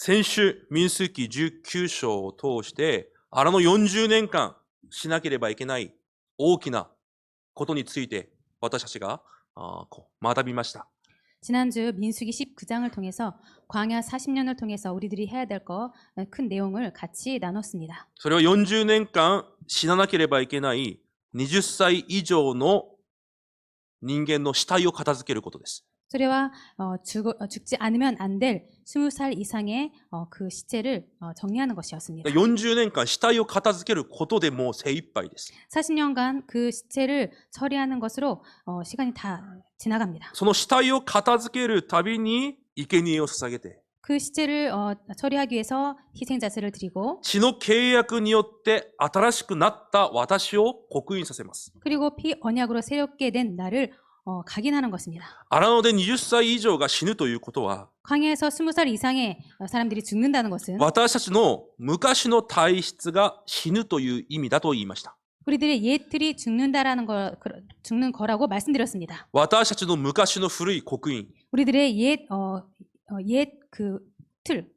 先週、民数記19章を通して、あの40年間しなければいけない大きなことについて私たちが学びました。 지난주 민수기 19장을 통해서 광야 40년을 통해서 우리들이 해야 될 큰 내용을 같이 나눴습니다. それは40年間死ななければいけない20歳以上の人間の死体を片付けることです。 소리와 죽지 않으면 안 될 20살 이상의 그 시체를 정리하는 것이었습니다. 40年間死体を片付けることでもう精一杯です。 40년간 그 시체를 처리하는 것으로 시간이 다 지나갑니다. その死体を片付けるたびに生贄を捧げて、 그 시체를 처리하기 위해서 희생자세를 드리고 血の契約によって新しくなった私を刻印させます。 그리고 피 언약으로 새롭게 된 나를 각인하는 것입니다. 荒野で20歳以上が死ぬということは、 광야에서 20살 이상의 사람들이 죽는다는 것은 私たちの昔の体質が死ぬという意味だと言いました。 우리들의 옛틀이 죽는 거라고 말씀드렸습니다. 私たちの昔の古い刻印、 우리들의 옛 그 틀,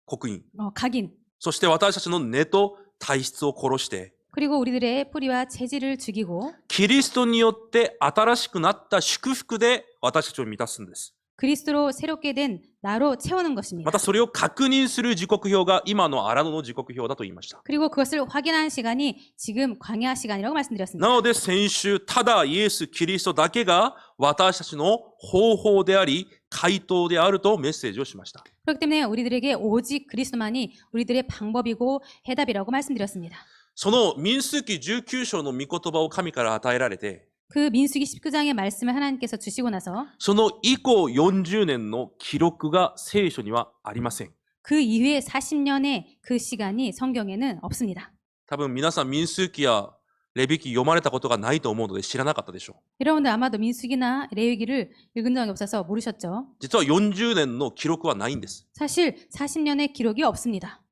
刻印、 각인, そして私たちの根と体質を殺して、 그리고 우리들의 뿌리와 체질을 죽이고 キリストによって新しくなった祝福で私たちを満たすんです。 그리스도로 새롭게 된 나로 채우는 ま 것입니다. たそれを確認する時刻表が今の荒野の時刻表だと言いました。 그리고 그것을 확인하는 시간이 지금 광야 시간이라고 말씀드렸습니다. なので先週、ただイエス・キリストだけが私たちの方法であり、回答であるとメッセージをしました。 그렇기 때문에 우리들에게 오직 그리스도만이 우리들의 방법이고 해답이라고 말씀드렸습니다. その民数記19章の御言葉を神から与えられて、 그 민수기 19장의 말씀을 하나님께서 주시고 나서 その以降40年の記録が聖書にはありません。 그 이후에 40년의 그 시간이 성경에는 없습니다. 多分皆さん民数記やレビ記読まれたことがないと思うので知らなかったでしょう。 여러분들 아마도 민수기나 레위기를 읽은 적이 없어서 모르셨죠? 実は40年の記録はないんです。 사실 40년의 기록이 없습니다.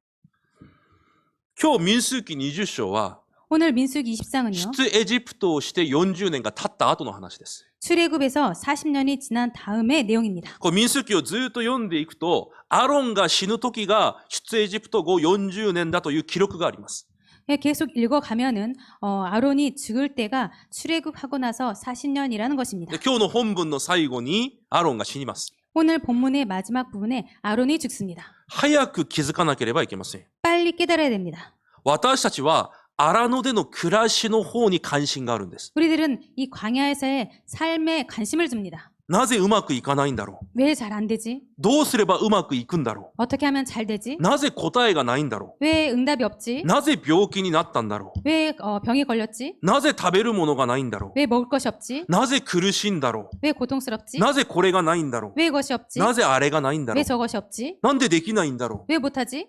今日民数記20章は 오늘 민수기 20장은요. 出エジプトをして40年が経った後の話です。 출애굽에서 40년이 지난 다음의 내용입니다. こう民数記をずっと読んでいくと、アロンが死ぬ時が出エジプト後40年だという記録があります。 계속 읽어가면은 아론이 죽을 때가 출애굽하고 나서 40년이라는 것입니다. で今日の本文の最後にアロンが死にます。 오늘 본문의 마지막 부분에 아론이 죽습니다. 早く気づかなければいけません。 빨리 깨달아야 됩니다. 私たちは荒野での暮らしの方に関心があるんです。 우리들은 이 광야에서의 삶에 관심을 줍니다. なぜうまくいかないんだろう。 왜 잘 안 되지? どうすればうまくいくんだろ 어떻게 하면 잘 되지? う。なぜ答えがないんだろ 왜 응답이 없지? う。なぜ病気になったんだろ 왜 병에 걸렸지? う。なぜ食べるものがないんだろ 왜 먹을 것이 없지? う。なぜ苦しいんだろ 왜 고통스럽지? う。なぜこれがないんだろ 왜 이것이 う。 없지? なぜあれがないんだろ 왜 う。 저것이 없지? なんでできないんだろ 왜 못하지? う。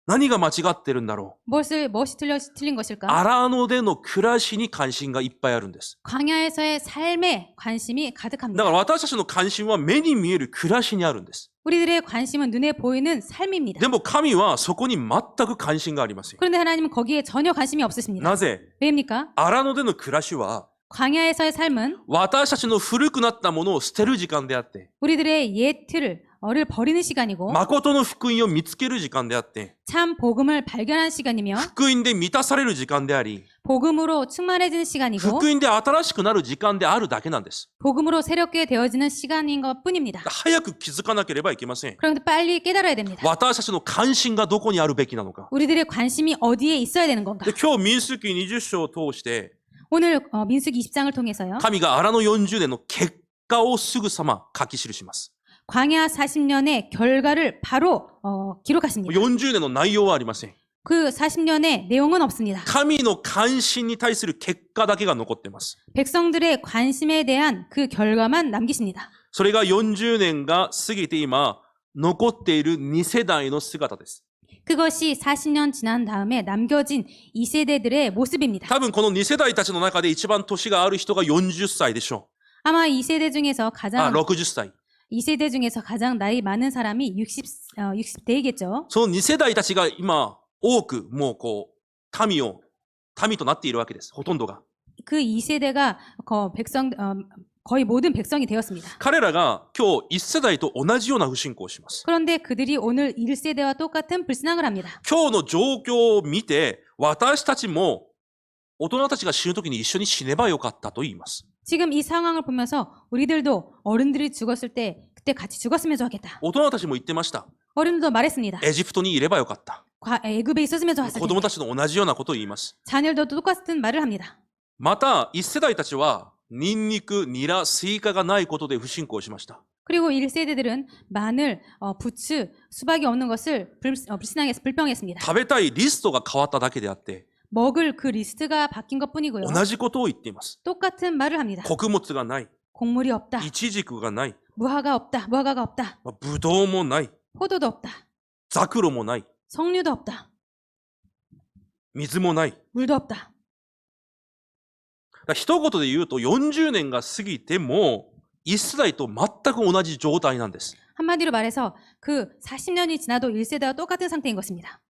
何が間違ってるんだろ 무엇이 틀린 う。 것일까? 荒野での暮らしに関心がいっぱいあるんです。 광야에서의 삶에 관심이 だ 가득합니다. から私たちの関心は目に見える暮らしにあるんです。 우리들의 관심은 눈에 보이는 삶입니다. でも神はそこに全く関心がありません。 그런데 하나님은 거기에 전혀 관심이 없으십니다. なぜ 왜입니까? 荒野での暮らしは 광야에서의 삶은 私たちの古くなったものを捨てる時間であって、 우리들의 옛 틀을 버리는 시간이고 誠の福音を見つける時間であって、 참 복음을 발견하는 시간이며 福音で満たされる時間であり、 복음으로 충만해지는 시간이고 福音で新しくなる時間であるだけなんです。 복음으로 새롭게 되어지는 시간인 것뿐입니다. 早く気づかなければいけません。 그런데 빨리 깨달아야 됩니다. 私たちの関心がどこにあるべきなのか。 우리들의 관심이 어디에 있어야 되는 건가? で今日民数記20章を通して、 오늘 민수기 20장을 통해서요. 神が荒野40年の結果をすぐさま書き記します。 광야 40년의 결과를 바로 기록하십니다. 40年の内容はありません。 그 40년의 내용은 없습니다. 神の関心に対する結果だけが残っています。 백성들의 관심에 대한 그 결과만 남기십니다. それが40年が過ぎて今、残っている2世代の姿です。 그것이 40년 지난 다음에 남겨진 2세대들의 모습입니다. 多分この2世代たちの中で一番年がある人が40歳でしょ 아마 2세대 중에서 う。가장 60歳。 2세대 중에서 가장 나이 많은 사람이 60대이겠죠. その2世代たちが今、多くもう民となっているわけです。ほとんどが。 그 2세대가 거의 모든 백성이 되었습니다. 彼らが今日1世代と同じような不信仰をします。 그런데 그들이 오늘 1세대와 똑같은 불신앙을 합니다. 今日の状況を見て、私たちも大人たちが死ぬ時に一緒に死ねばよかったと言います。 지금 이 상황을 보면서 우리들도 어른들이 죽었을 때 그때 같이 죽었으면 좋겠다. 大人たちも言ってました。 어른들도 말했습니다. エジプトにいればよかった。 애굽에 있었으면 子 좋았을 供 텐데. たちと同じようなことを言います。 자녀들도 똑같은 말을 합니다. また、1世代たちは、ニンニク、ニラ、スイカがないことで不信仰しました。 그리고 1세대들은 마늘, 부추, 수박이 없는 것을 불평했습니다. 食べたいリストが変わっただけであって、 먹을 그 리스트가 바뀐 것뿐이고요. 同じことを言っています。 똑같은 말을 합니다. 穀物がない。 곡물이 없다. イチジクがない。 무화과가 없다. 무화과가 없다. ブドウもない。 포도도 없다. ザクロもない。 석류도 없다. 水もない。 물도 없다. 一言で言うと40年が過ぎても1世代と全く同じ状態なんです。 한마디로 말해서 그 40년이 지나도 1세대와 똑같은 상태인 것입니다.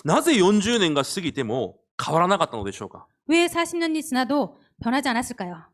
なぜ40年が過ぎても変わらなかったのでしょうか。 왜 40년이 지나도 변하지 않았을까요?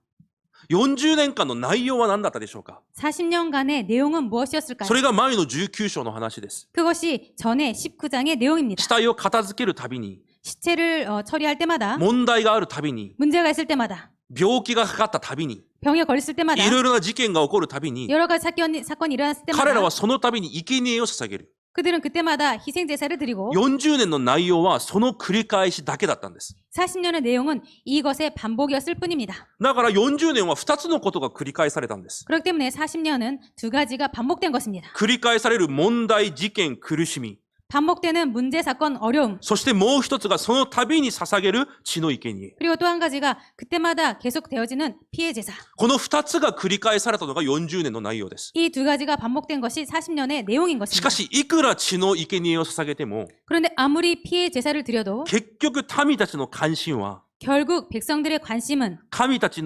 40年間の内容は何だったでしょうか。 40년간의 내용은 무엇이었을까요? それが前の19章の話です。 그것이 전에 19장의 내용입니다. 死体を片付けるたびに、 시체를 처리할 때마다 問題があるたびに、 문제가 있을 때마다 病気がかかったたびに、 병에 걸렸을 때마다 いろいろな事件が起こるたびに、 여러 가지 사건이 일어났을 彼ら 때마다 はそのたびに生贄を捧げる。 그들은 그때마다 희생제사를 드리고 40年の内容はその繰り返しだけだったんです。 40년의 내용은 이것의 반복이었을 뿐입니다. だから40年は2つのことが繰り返されたんです。 그렇기 때문에 40년은 두 가지가 반복된 것입니다. 繰り返される問題、事件、苦しみ。 반복되는 문제, 사건, 어려움. そしてもう一つがその度に捧げる血の生贄。 그리고 또 한 가지가 그때마다 계속 되어지는 피해 제사. この2つが繰り返されたのが40年の内容です。 이 두 가지가 반복된 것이 40년의 내용인 し 것입니다. かし、いくら血の生贄を捧げても、 그런데 아무리 피해 제사를 드려도 結局民たちの関心は、 결국 백성들의 관심은 民たち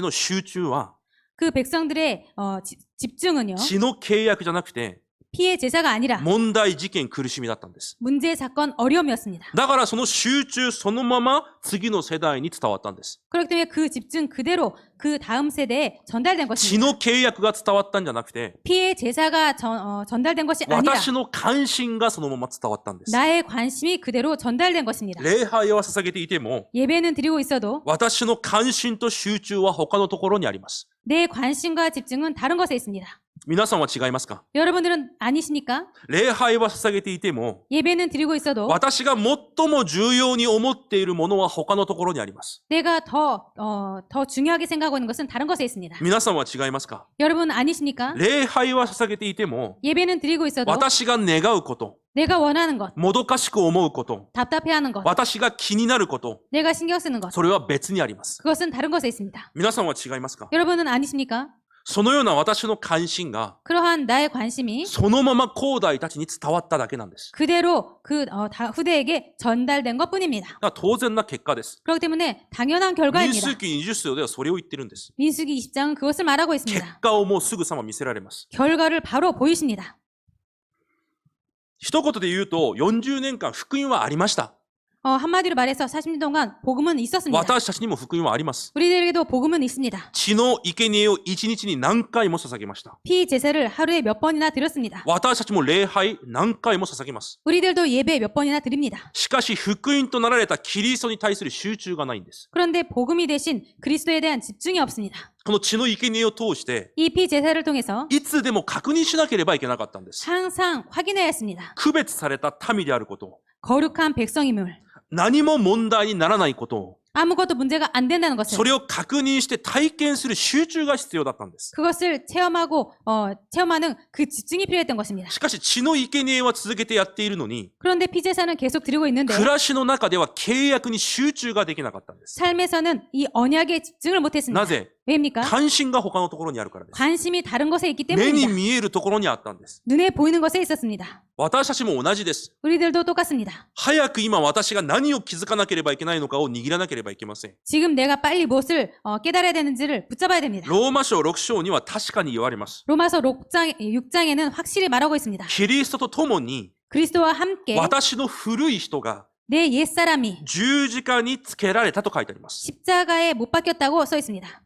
の集中は、 그 백성들의 집중은요. 血の契約じゃなくて、 피해 제사가 아니라 問題、事件、苦しみだったんです。 문제, 사건, 어려움이었습니다. だからその集中そのまま次の世代に伝わったんです。 그렇기 때문에 그 집중 그대로 그 다음 세대에 전달된 血 것입니다. の契約が伝わったんじゃなくて、 피해 제사가 전달된 것이 아니라 私の関心がそのまま伝わったんです。 나의 관심이 그대로 전달된 것입니다. 礼拝は捧げていても、 예배는 드리고 있어도 私の関心と集中は他のところにあります。 내 관심과 집중은 다른 것에 있습니다. 皆さんは違いますか？ 여러분들은 아니십니까? 礼拝は捧げていても、 예배는 드리고 있어도 私が最も重要に思っているものは他のところにあります。 내가 더 중요하게 생각하고 있는 것은 다른 것에 있습니다. 皆さんは違いますか？ 여러분 아니십니까? 礼拝は捧げていても、 예배는 드리고 있어도 私が願うこと、 내가 원하는 것, もどかしく思うこと、 답답해하는 것, 私が気になること、 내가 신경 쓰는 것, それは別にあります。 그것은 다른 것에 있습니다. 皆さんは違いますか？ 여러분은 아니십니까? そのような私の関心が、 그러한 나의 관심이 そのまま後代たちに伝わっただけなんです。 그대로 후대에게 전달된 것뿐입니다. だから当然な結果です。 그렇기 때문에 당연한 民 결과입니다. 数記20章ではそれを言ってるんです。 민수기 20장은 그것을 말하고 結 있습니다. 果をもうすぐさま見せられます。 결과를 바로 보이십니다. 一言で言うと、40年間福音はありました。 한마디로 말해서 40년 동안 복음은 있었습니다. 私たちにも福音はあります。 우리들에게도 복음은 있습니다. 血の生贄を一日に何回も捧げました。 피 제사를 하루에 몇 번이나 드렸습니다. 私たちも礼拝何回も捧げます。 우리들도 예배 몇 번이나 드립니다. しかし福音となられたキリストに対する集中がないんです。 그런데 복음이 대신 그리스도에 대한 집중이 없습니다. この血の生贄を通して、 이 피 제사를 통해서 いつでも確認しなければいけなかったんです。 항상 확인해야 했습니다. 区別された民であること、 거룩한 백성임을, 何も問題にならないことを、 아무것도 문제가 안 된다는 そ 것을, れを確認して体験する集中が必要だったんです。 그것을 체험하는 그 집중이 필요했던 것입니다. しかし血の生贄は続けてやっているのに、 그런데 피 제사는 계속 드리고 있는데 暮らしの中では契約に集中ができなかったんです。 삶에서는 이 언약에 집중을 못했습니다. なぜ？ 왜입니까? 関心が他のところにあるからです。 관심이 다른 것에 있기 目に 때문입니다. 見えるところにあったんです。 눈에 보이는 것에 있었습니다. 私たちも同じです。 우리들도 똑같습니다. 早く今私が何を気づかなければいけないのかを握らなければいけません。 지금 내가 빨리 무엇을 깨달아야 되는지를 붙잡아야 됩니다. ローマ書6章には確かに言われます。 로마서 6장에는 확실히 말하고 있습니다. キリストと共に 그리스도와 함께 私の古い人が 내 옛사람이 十字架につけられたと書いてあります。 십자가에 못 박혔다고 써 있습니다.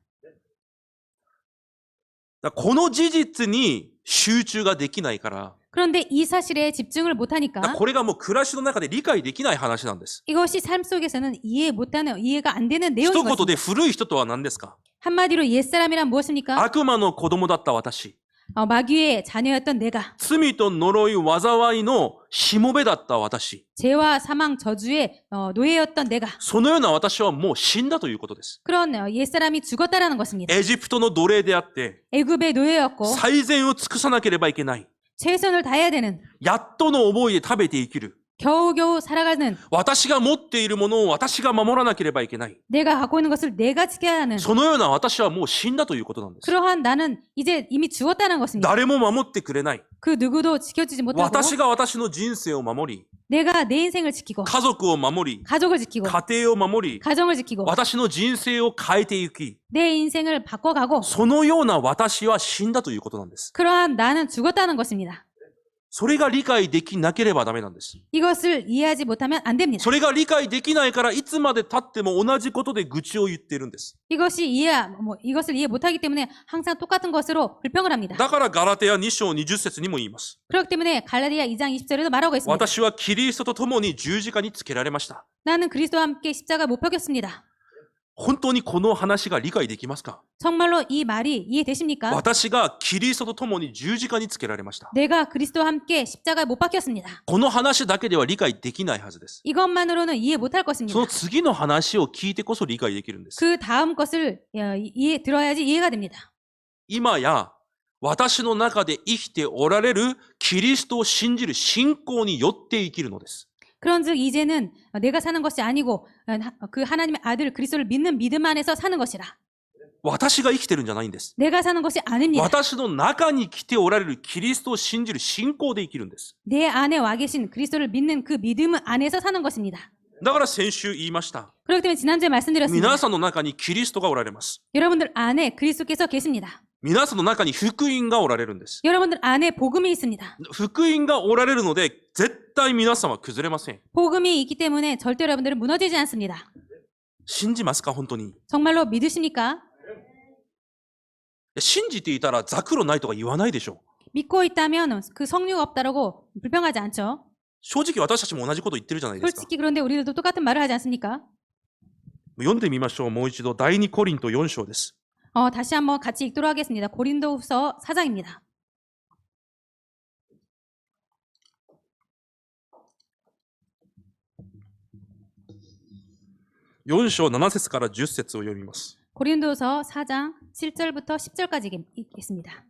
だからこの事実に集中ができないから、 그런데 이 사실에 집중을 だから 못하니까 これがもう暮らしの中で理解できない話なんです。 이것이 삶 속에서는 이해가 안 되는 一 내용인 言 것입니다. で古い人とは何ですか？ 한마디로 옛사람이란 무엇입니까? 悪魔の子供だった私。 마귀의 자녀였던 내가, 罪と呪い、災いのしもべだった私。 죄와 사망 저주의 노예였던 내가, そのような私はもう死んだということです。 그런 옛사람이 죽었다라는 것입니다. エジプトの奴隷であって、 애굽의 노예였고 最善を尽くさなければいけない。 최선을 다해야 되는, やっとの思いで食べて生きる。 겨우겨우 살아가는, 私が持っているものを私が守らなければいけない。 내가 갖고 있는 것을 내가 지켜야 하는, そのような私はもう死んだということなんです。 그러한 나는 이제 이미 죽었다는 것입니다. 誰も守ってくれない。 그 누구도 지켜주지 못하고 私が私の人生を守り、 내가 내 인생을 지키고 家族を守り、 가족을 지키고 家庭を守り、 가정을 지키고 私の人生を変えていき、 내 인생을 바꿔가고 そのような私は死んだということなんです。 그러한 나는 죽었다는 것입니다. それが理解できなければダメなんです。 이것을 이해하지 못하면 안 됩니다. それが理解できないからいつまで経っても同じことで愚痴を言っているんです。 이것을 이해 못하기 때문에 항상 똑같은 것으로 불평을 합니다. だからガラテヤ2章20節にも言います。 그렇기 때문에 갈라디아 2장 20절에도 말하고 있습니다. 私はキリストと共に十字架につけられました。 나는 그리스도와 함께 십자가 못 박혔습니다. 本当にこの話が理解できますか？ 정말로 이 말이 이해되십니까? 私がキリストと共に十字架につけられました。 내가 그리스도와 함께 십자가에 못 박혔습니다. この話だけでは理解できないはずです。 이것만으로는 이해 못할 것입니다. その次の話を聞いてこそ理解できるんです。 그 다음 것을 들어야지 이해가 됩니다. 今や私の中で生きておられるキリストを信じる信仰によって生きるのです。 그런즉 이제는 내가 사는 것이 아니고 그 하나님의 아들 그리스도를 믿는 믿음 안에서 사는 것이라. 私が生きてるんじゃないんです。 내가 사는 것이 아닙니다. 私の中に来ておられるキリストを信じる信仰で生きるんです。 내 안에 와 계신 그리스도를 믿는 그 믿음 안에서 사는 것입니다. だから先週言いました。 그렇기 때문에 지난주에 말씀드렸습니다. 皆さんの中にキリストがおられます。 여러분들 안에 그리스도께서 계십니다. 皆さんの中に福音がおられるんです。 여러분들 안에 복음이 있습니다. 福音がおられるので絶対皆さんは崩れません。 복음이 있기 때문에 절대 여러분들은 무너지지 않습니다. 信じますか本当に。 정말로 믿으십니까? 信じていたらザクロないとか言わないでしょ。 믿고 있다면 그 성류가 없다라고 불평하지 않죠. 正直私たちも同じこと言ってるじゃないですか。 솔직히 그런데 우리들도 똑같은 말을 하지 않습니까? 読んでみましょう。もう一度第2コリント4章です。 다시 한번 같이 읽도록 하겠습니다. 고린도후서 4장입니다. 4章7節から10節を読みます。 고린도후서 4장 7절부터 10절까지 읽겠습니다.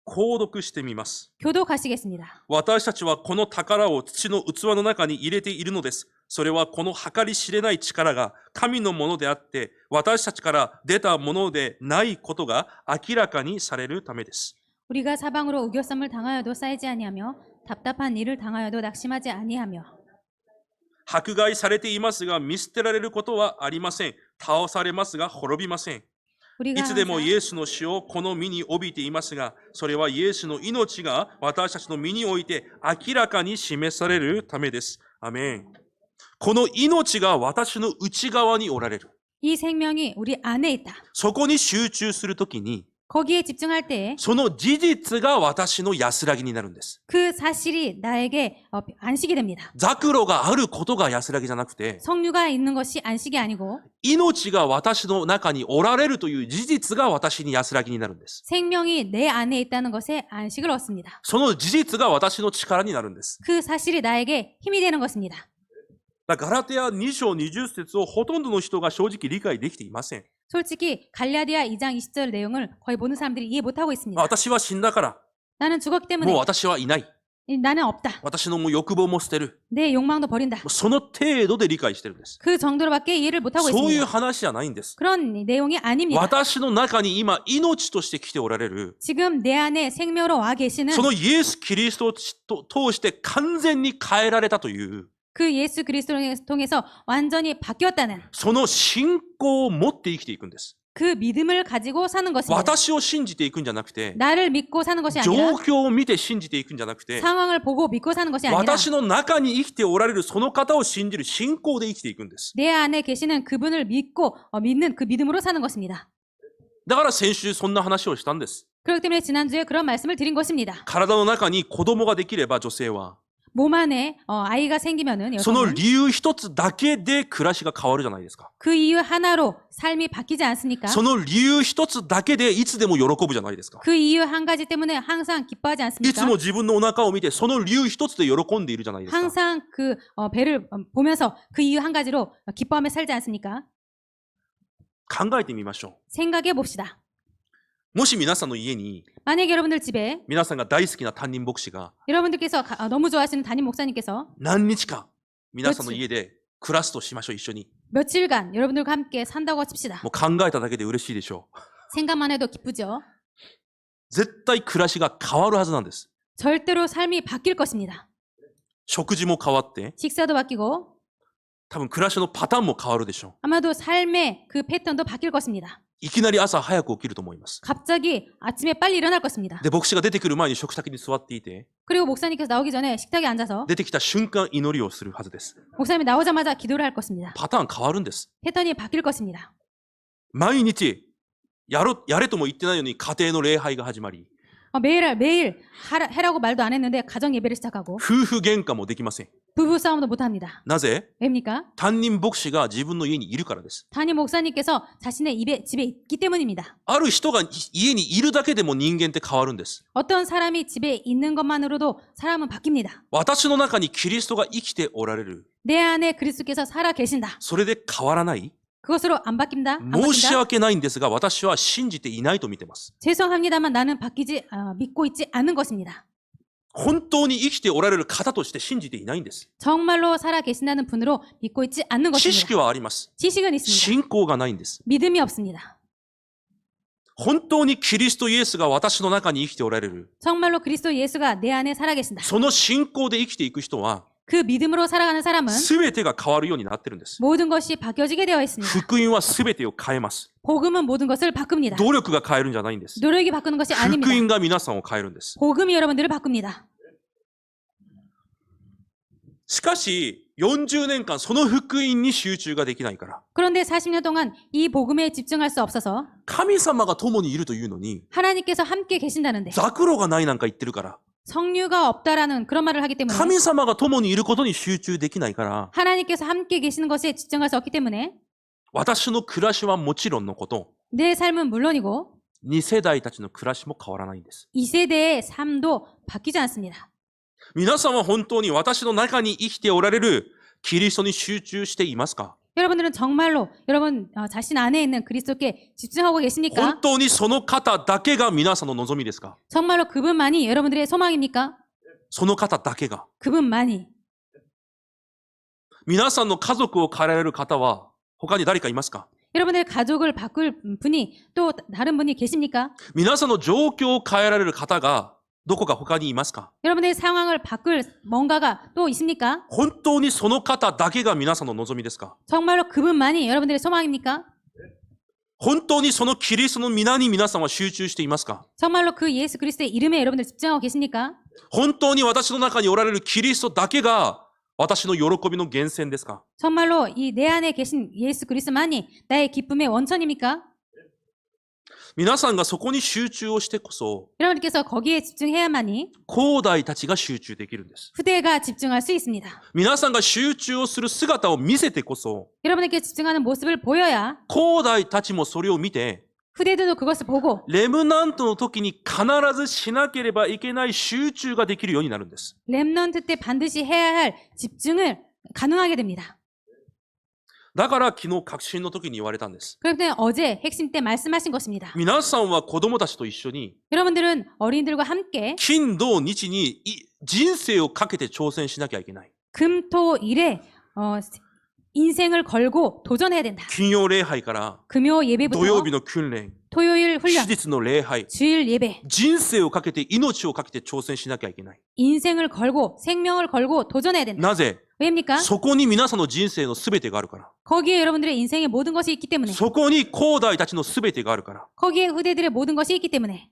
購読してみます。 교독하시겠습니다. 私たちはこの宝を土の器の中に入れているのです。それはこの計り知れない力が神のものであって、私たちから出たものでないことが明らかにされるためです。 우리가 사방으로 우겨쌈을 당하여도 쌓이지 아니하며 답답한 일을 당하여도 낙심하지 아니하며 迫害されていますが見捨てられることはありません。倒されますが滅びません。 우리가 いつでも 항상 イエスの死をこの身に帯びていますが、それはイエスの命が私たちの身において明らかに示されるためです。アメン。この命が私の内側におられる。 이 생명이 우리 안에 있다. そこに集中するときに、 거기에 집중할 때에 その事実が私の安らぎになるんです。 그 사실이 나에게 안식이 됩니다. ザクロがあることが安らぎじゃなくて、 성류가 있는 것이 안식이 아니고 命が私の中におられるという事実が私に安らぎになるんです。 생명이 내 안에 있다는 것에 안식을 얻습니다. その事実が私の力になるんです。 그 사실이 나에게 힘이 되는 것입니다. ガラテヤ2章20節をほとんどの人が正直理解できていません。 솔직히 갈라디아 2장 20절 내용을 거의 모든 사람들이 이해 못하고 있습니다. 私は死んだから、 나는 죽었기 もう 때문에 私はいない。 나는 없다. 私のもう欲望も捨てる。 내 욕망도 버린다. その程度で理解してるんです。 그 정도로밖에 이해를 못하고 そういう 있습니다. 話じゃないんです。 그런 내용이 아닙니다. 私の中に今命として来ておられる、 지금 내 안에 생명으로 와 계시는 そのイエス・キリストを通して完全に変えられたという、 그 예수 그리스도를 통해서 완전히 바뀌었다는 その信仰を持って生きていくんです。 그 믿음을 가지고 사는 것입니다. 私を信じていくんじゃなくて、 나를 믿고 사는 것이 状 아니라 況を見て信じていくんじゃなくて、 상황을 보고 믿고 사는 것이 아니라 私の中に生きておられるその方を信じる信仰で生きていくんです。 내 안에 계시는 그분을 믿고 믿는 그 믿음으로 사는 것입니다. だから先週そんな話をしたんです。 그렇기 때문에 지난주에 그런 말씀을 드린 것입니다. 体の中に子供ができれば女性は 몸 안에 아이가 생기면은 その 여성은 理由一つだけで暮らしが変わるじゃないですか。 그 이유 하나로 삶이 바뀌지 않습니까? その理由一つだけでいつでも喜ぶじゃないですか。 그 이유 한 가지 때문에 항상 기뻐하지 いつ 않습니까? も自分のお腹を見てその理由一つで喜んでいるじゃないですか。 항상 그 배를 보면서 그 이유 한 가지로 기뻐하며 살지 않습니까? 考えてみましょ 생각해 봅시다. う。もし皆さんの家に 만약에 여러분들 집에 皆さんが大好きな担任牧師が 여러분들께서 너무 좋아하시는 담임 목사님께서 何日か皆さんの家で暮らすとしましょう。一緒に。 며칠간 여러분들과 함께 산다고 합시다. もう考えただけで嬉しいでしょう。 생각만 해도 기쁘죠? 絶対暮らしが変わるはずなんです。 절대로 삶이 바뀔 것입니다. 食事も変わって 식사도 바뀌고 多分暮らしのパターンも変わるでしょう。 아마도 삶의 그 패턴도 바뀔 것입니다. いきなり朝早く起きると思います。 갑자기 아침에 빨리 일어날 것입니다. で、牧師が出てくる前に食卓に座っていて、 그리고 목사님께서 나오기 전에 식탁에 앉아서 出てきた瞬間祈りをするはずです。 목사님이 나오자마자 기도를 할 것입니다. パターン変わるんです。 패턴이 바뀔 것입니다. 毎日やれとも言ってないのに家庭の礼拝が始まり、 매일 해라고 말도 안 했는데 가정 예배를 시작하고 夫婦喧嘩もできません。 부부 싸움도 못 합니다. なぜ？ 왜입니까? 担任牧師が自分の家にいるからです。 담임 목사님께서 자신의 집에 있기 때문입니다. ある人が家にいるだけでも人間って変わるんです。 어떤 사람이 집에 있는 것만으로도 사람은 바뀝니다. 私の中にキリストが生きておられる。 내 안에 그리스도께서 살아 계신다. それで変わらない？ 그것으로 안 바뀐다? 안 申し 바뀐다? 訳ないんですが、私は信じていないと見てます。 죄송합니다만 나는 믿고 있지 않는 것입니다. 本当に生きておられる方として信じていないんです。 정말로 살아 계신다는 분으로 믿고 있지 않는 知 것입니다. 識はあります。 지식은 있습니다. 信仰がないんです。 믿음이 없습니다. 本当にキリストイエスが私の中に生きておられる。 정말로 그리스도 예수가 내 안에 살아 계신다. その信仰で生きていく人は、 그 믿음으로 살아가는 사람은 すべてが変わるようになってるんです。 모든 것이 바뀌어지게 되어 있습니다. 福音はすべてを変えます。 복음은 모든 것을 바꿉니다. 努力が変えるんじゃないんです。 노력이 바꾸는 것이 福 아닙니다. 音が皆さんを変えるんです。 복음이 여러분들을 바꿉니다. しかし、40年間その福音に集中ができないから。 그런데 40년 동안 이 복음에 집중할 수 없어서 神様が共にいるというのに、 하나님께서 함께 계신다는데 ザクロがないなんか言ってるから。 성류가 없다라는 그런 말을 하기 때문에 神様が共にいることに集中できないから、 하나님께서 함께 계시는 것에 집중할 수 없기 때문에 私の暮らしはもちろんのこと、 내 삶은 물론이고 2世代たちの暮らしも変わらないんです。 2세대의 삶도 바뀌지 않습니다. 皆さんは本当に私の中に生きておられるキリストに集中していますか？ 여러분들은 정말로 여러분 자신 안에 있는 그리스도께 집중하고 계십니까? 本当にその方だけが皆さんの望みですか？ 정말로 그분만이 여러분들의 소망입니까? その方だけが。 그분만이. 皆さんの家族を変えられる方は他に誰かいますか？ 여러분의 가족을 바꿀 분이 또 다른 분이 계십니까? 皆さんの状況を変えられる方がどこか他にいますか？ 여러분의 상황을 바꿀 뭔가가 또 있습니까? 本当にその方だけが皆さんの望みですか？ 정말로 그분만이 여러분들의 소망입니까? 本当にそのキリストの皆に皆さんは集中していますか？ 정말로 그 예수 그리스도의 이름에 여러분들 집중하고 계십니까? 本当に私の中におられるキリストだけが私の喜びの源泉ですか？ 정말로 이 내 안에 계신 예수 그리스도만이 나의 기쁨의 원천입니까? 皆さんがそこに集中をしてこそ、 여러분께서 거기에 집중해야만이 後代たちが集中できるんです。 후대가 집중할 수 있습니다. 皆さんが集中をする姿を見せてこそ、 여러분에게 집중하는 모습을 보여야 後代たちもそれを見て、 후대들도 그것을 보고 レムナントの時に必ずしなければいけない集中ができるようになるんです。 렘넌트 때 반드시 해야 할 집중을 가능하게 됩니다. だから昨日確信の時に言われたんです。 그렇기 때문에 어제 핵심 때 말씀하신 것입니다. 皆さんは子供たちと一緒に 여러분들은 어린이들과 함께 金土日に人生をかけて挑戦しなきゃいけない。 금토일에 인생을 걸고 도전해야 된다. 金曜礼拝から 금요 土曜 예배부터 日の訓練、 토요일 手 훈련, 術の礼拝、 주일 예배, 人生をかけて命をかけて挑戦しなきゃいけない。 인생을 걸고 생명을 걸고 도전해야 된다. なぜ？ 왜입니까? そこに皆さんの人生の全てがあるから。 거기에 여러분들의 인생의 모든 것이 있기 때문에 そこに後代たちの全てがあるから。 거기에 후대들의 모든 것이 있기 때문에